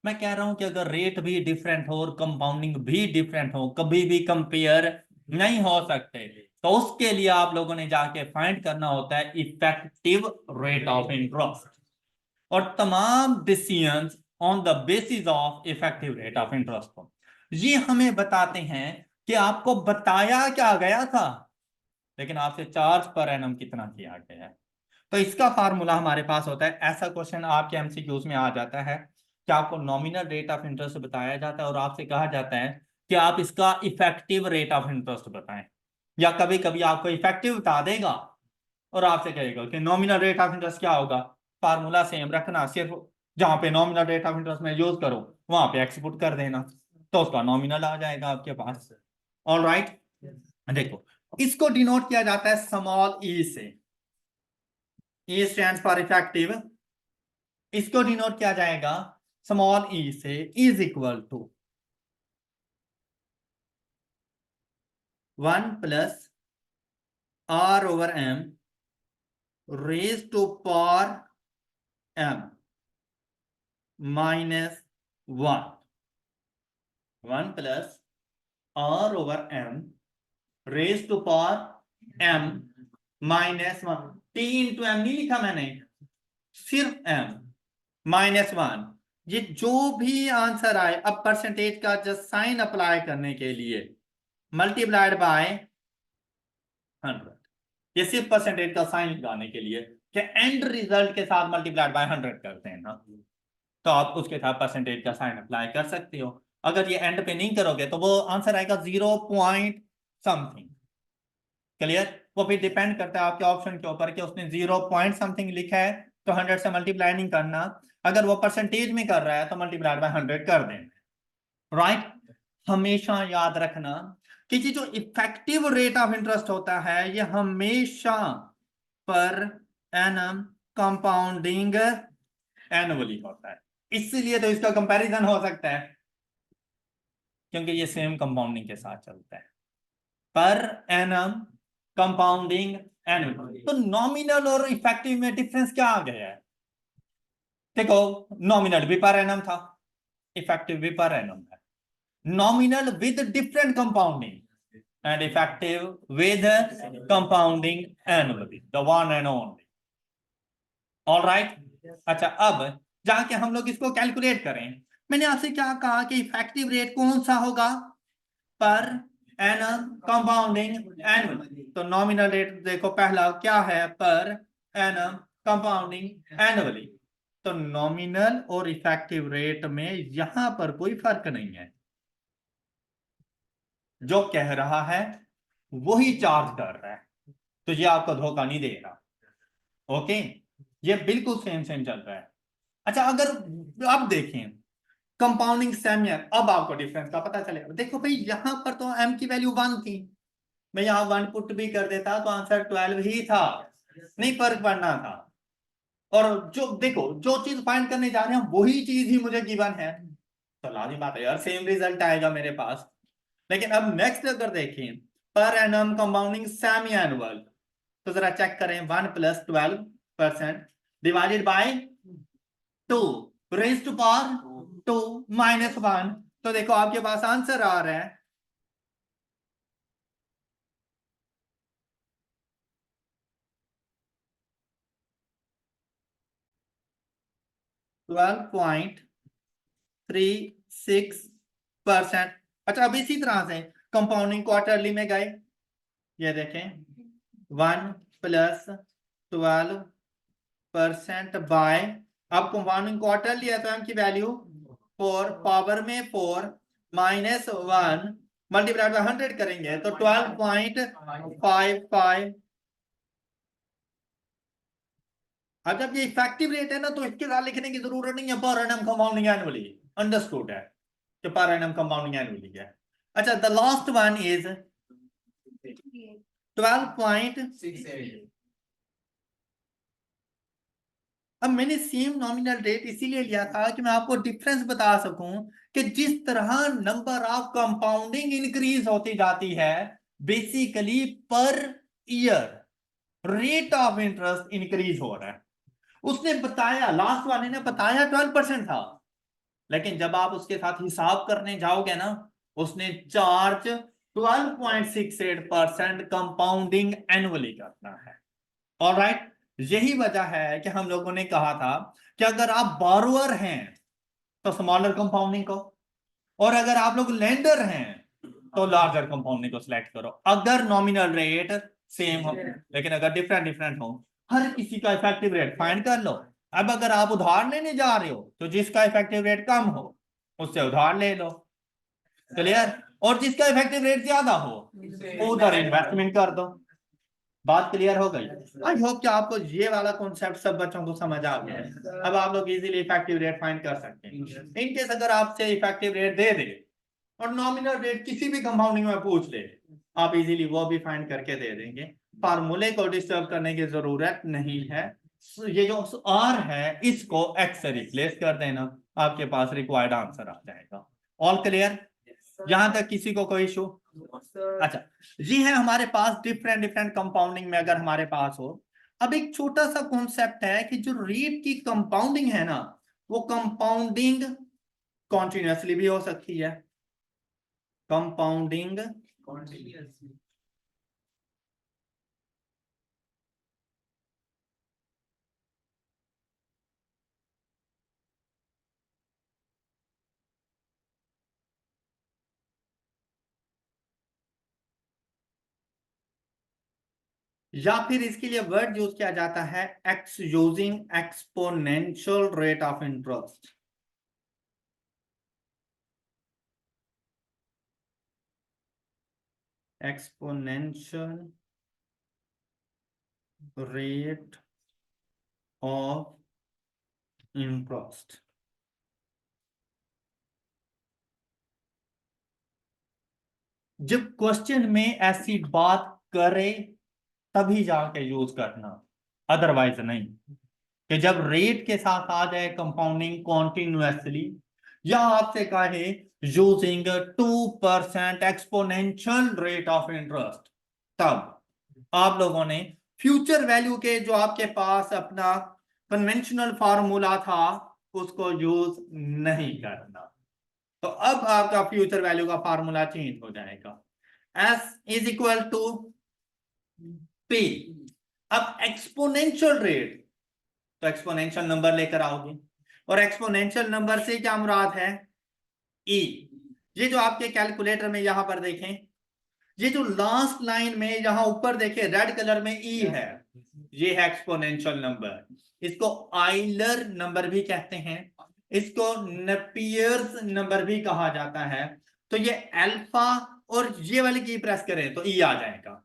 मैं कह रहा हूं कि अगर रेट भी डिफरेंट हो और कंपाउंडिंग भी डिफरेंट हो, कभी भी कंपेयर नहीं हो सकते, तो उसके लिए आप लोगों ने जाके फाइंड करना होता है इफेक्टिव रेट ऑफ इंटरेस्ट, और तमाम decisions on the basis of effective rate of interest ये हमें बताते हैं कि आपको बताया क्या गया था, लेकिन आपसे चार्ज पर एनम कितना किया गया है। तो इसका फार्मूला हमारे पास होता है, ऐसा क्वेश्चन आपके एमसीक्यूज में आ जाता है कि आपको नॉमिनल रेट ऑफ इंटरेस्ट बताया जाता है और आपसे कहा जाता है कि आप इसका इफेक्टिव रेट ऑफ इंटरेस्ट बताएं, या कभी कभी आपको इफेक्टिव बता देगा और आपसे कहेगा कि नॉमिनल रेट ऑफ इंटरेस्ट क्या होगा। फार्मूला सेम रखना, सिर्फ जहां पे नॉमिनल रेट ऑफ इंटरेस्ट में यूज करो वहां पे एक्सपुट कर देना, तो उसका नॉमिनल आ जाएगा आपके पास। ऑल राइट, देखो इसको डिनोट किया जाता है स्मॉल ई से, E stands for effective, इसको डिनोट किया जाएगा स्मॉल e से, is equal to 1 plus R/M raise to power m minus 1। 1 plus R/M raise to power m minus 1। T into m नहीं लिखा मैंने, सिर्फ m माइनस 1। ये जो भी आंसर आए, अब परसेंटेज का जस्ट साइन अप्लाई करने के लिए मल्टीप्लाइड बाय 100, ये सिर्फ परसेंटेज का साइन लगाने के लिए कि एंड रिजल्ट के साथ मल्टीप्लाइड बाय 100 करते हैं ना, तो आप उसके साथ परसेंटेज का साइन अप्लाई कर सकते हो। अगर ये एंड पे नहीं करोगे तो वो आंसर आएगा 0 पॉइंट समथिंग। क्लियर? वो भी डिपेंड करता है आपके ऑप्शन के ऊपर कि उसने 0 पॉइंट समथिंग लिखा है तो 100 से मल्टीप्लाई नहीं करना, अगर वो परसेंटेज में कर रहा है तो मल्टीप्लाई बाय 100 कर देना। राइट, हमेशा याद रखना कि ये जो इफेक्टिव रेट ऑफ इंटरेस्ट होता है ये हमेशा पर एनम कंपाउंडिंग एनुअली होता है, इसलिए तो इसका कंपैरिजन हो सकता है क्योंकि ये सेम कंपाउंडिंग के साथ चलता है। पर एनम कंपाउंडिंग एनुअली, तो नॉमिनल और इफेक्टिव में डिफरेंस क्या आ गया है? देखो, नॉमिनल भी पर एनम था, इफेक्टिव भी पर एनम है, nominal with different compounding and effective with compounding annually, the one and only. All right? अच्छा, अब जाके हम लोग इसको कैलकुलेट करें। मैंने आपसे क्या कहा कि इफेक्टिव रेट कौन सा होगा? पर एनम कंपाउंडिंग एनुअली। तो नॉमिनल रेट देखो पहला क्या है? पर एनम कंपाउंडिंग एनुअली। तो नॉमिनल और इफेक्टिव रेट में यहां पर कोई फर्क नहीं है, जो कह रहा है वही चार्ज कर रहा है, तो ये आपको धोखा नहीं दे रहा। ओके, ये बिल्कुल सेम सेम चल रहा है। अच्छा, अगर अब देखें कंपाउंडिंग सेमियर, अब आपको डिफरेंस का पता चलेगा। देखो भाई, यहां पर तो m की वैल्यू 1 थी, मैं यहां 1 पुट भी कर देता तो आंसर 12 ही था, नहीं फर्क पड़ना था। और जो देखो, जो चीज फाइंड करने जा रहे हैं वही चीज ही मुझे गिवन है, तो लाजिम बात है यार सेम रिजल्ट आएगा मेरे पास। लेकिन अब नेक्स्ट अगर देखें पर एनम कंपाउंडिंग सेमी एनुअल, तो जरा चेक करें, 1 + 12% divided by 2 raise to power 2 -1, तो देखो आपके पास आंसर आ रहा है 12.36%। अच्छा, अब इसी तरह से कंपाउंडिंग क्वार्टरली में गए, ये देखें 1 + 12% बाय, अब कंपाउंडिंग क्वार्टरली है तो m की वैल्यू 4, पावर में 4 -1 मल्टीप्लाई बाय 100 करेंगे तो 12.55। अब जब ये इफेक्टिव रेट है ना तो इसके साथ लिखने की जरूरत नहीं है, पर एनम कंपाउंडिंग एनुअली, अंडरस्टूड है कि पर एनम कंपाउंडिंग एनुअली है। अच्छा, द लास्ट वन इज 12.68। अब मैंने सेम नॉमिनल रेट इसीलिए लिया था कि मैं आपको डिफरेंस बता सकूं कि जिस तरह नंबर ऑफ कंपाउंडिंग इंक्रीज होती जाती है, basically per year rate of interest increase हो रहा है। उसने बताया, लास्ट वाले ने बताया 12% था, लेकिन जब आप उसके साथ हिसाब करने जाओगे ना, उसने चार्ज 12.68% कंपाउंडिंग एनुअली करना है। ऑलराइट, यही वजह है कि हम लोगों ने कहा था कि अगर आप बोरोअर हैं तो स्मॉलर कंपाउंडिंग को, और अगर आप लोग लेंडर हैं तो लार्जर कंपाउंडिंग को सिलेक्ट करो, अगर नॉमिनल रेट सेम हो। लेकिन अगर डिफरेंट डिफरेंट हो, हर किसी का इफेक्टिव रेट फाइंड कर लो। अब अगर आप उधार लेने जा रहे हो तो जिसका इफेक्टिव रेट कम हो उससे उधार ले लो, क्लियर, और जिसका इफेक्टिव रेट ज्यादा हो उधर इन्वेस्टमेंट कर दो। बात क्लियर हो गई? आई होप कि आपको ये वाला कॉन्सेप्ट सब बच्चों को समझ आ गया है। अब आप लोग इजीली इफेक्टिव रेट फाइंड कर सकते हैं। इन केस अगर आपसे इफेक्टिव रेट दे दे और नॉमिनल रेट किसी भी कंपाउंडिंग में पूछ ले, आप इजीली वो भी फाइंड करके दे देंगे, फार्मूले को डिस्टर्ब करने की जरूरत नहीं है। ये जो आर है इसको एक्स से रिप्लेस कर देना, आपके पास रिक्वायर्ड आंसर आ जाएगा। All clear? यहां तक किसी को कोई इशू? अच्छा, ये है हमारे पास डिफरेंट डिफरेंट कंपाउंडिंग में अगर हमारे पास हो। अब एक छोटा सा कॉन्सेप्ट है कि जो रेट की कंपाउंडिंग है ना, वो कंपाउंडिंग कॉन्टिन्यूसली भी हो सकती है, कंपाउंडिंग या फिर इसके लिए वर्ड यूज किया जाता है x using exponential rate of interest. Exponential rate of interest. जब क्वेश्चन में ऐसी बात करे तभी जाके यूज करना, अदरवाइज नहीं। कि जब रेट के साथ आ जाए कंपाउंडिंग कॉन्टिन्यूसली, या आपसे कहे using 2% exponential rate of interest, तब आप लोगों ने फ्यूचर वैल्यू के जो आपके पास अपना कन्वेंशनल फार्मूला था उसको यूज नहीं करना। तो अब आपका फ्यूचर वैल्यू का फार्मूला चेंज हो जाएगा। S is equal to P. अब एक्सपोनेंशियल रेट, तो एक्सपोनेंशियल नंबर लेकर आओगे, और एक्सपोनेंशियल नंबर से क्या मुराद है? ई। ये जो आपके कैलकुलेटर में यहां पर देखें, ये जो लास्ट लाइन में यहां ऊपर देखें रेड कलर में ई है, ये है एक्सपोनेंशियल नंबर। इसको आइलर नंबर भी कहते हैं, इसको नेपियर्स नंबर भी कहा जाता है। तो ये अल्फा और ये वाली की प्रेस करें तो ई आ जाएगा।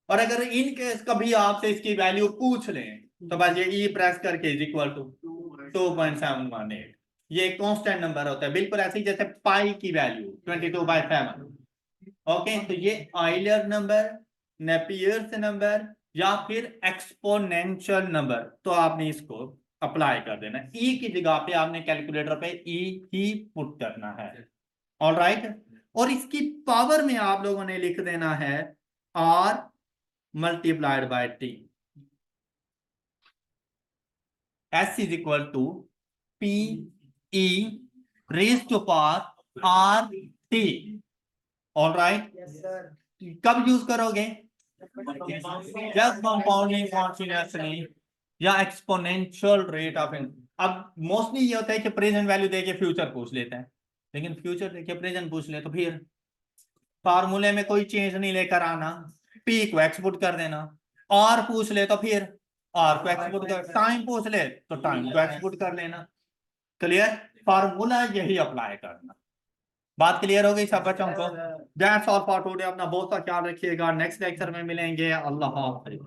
और अगर इन केस कभी आपसे इसकी वैल्यू पूछ लें तो बस ये ई प्रेस करके इज इक्वल टू 2.718। ये कांस्टेंट नंबर होता है, बिल्कुल ऐसे ही जैसे पाई की वैल्यू 22/7। ओके, तो ये आइलर नंबर, नेपियर्स नंबर या फिर एक्सपोनेंशियल नंबर, तो आपने इसको अप्लाई कर देना। ई की जगह पे आपने कैलकुलेटर पे ई ही पुट करना है। All right. और इसकी पावर में आप लोगों ने लिख देना है are multiplied by t। s is equal to p e raised to power r t। All right. कब यूज करोगे? जब कंपाउंडिंग कॉन्टिन्यूसली या एक्सपोनेंशियल रेट ऑफ इंटरेस्ट। अब मोस्टली ये होता है कि प्रेजेंट वैल्यू देके फ्यूचर पूछ लेते हैं, लेकिन फ्यूचर देके प्रेजेंट पूछ ले तो फिर फार्मूले में कोई चेंज नहीं लेकर आना, पी को एक्स पुट कर देना। आर पूछ ले तो फिर आर को एक्स पुट कर, टाइम पूछ ले तो टाइम को एक्स पुट कर लेना। क्लियर? फार्मूला यही अप्लाई करना। बात क्लियर हो गई सब बच्चों को? That's all for today. अपना बहुत सा ख्याल रखिएगा, नेक्स्ट लेक्चर में मिलेंगे। अल्लाह हाफिज़।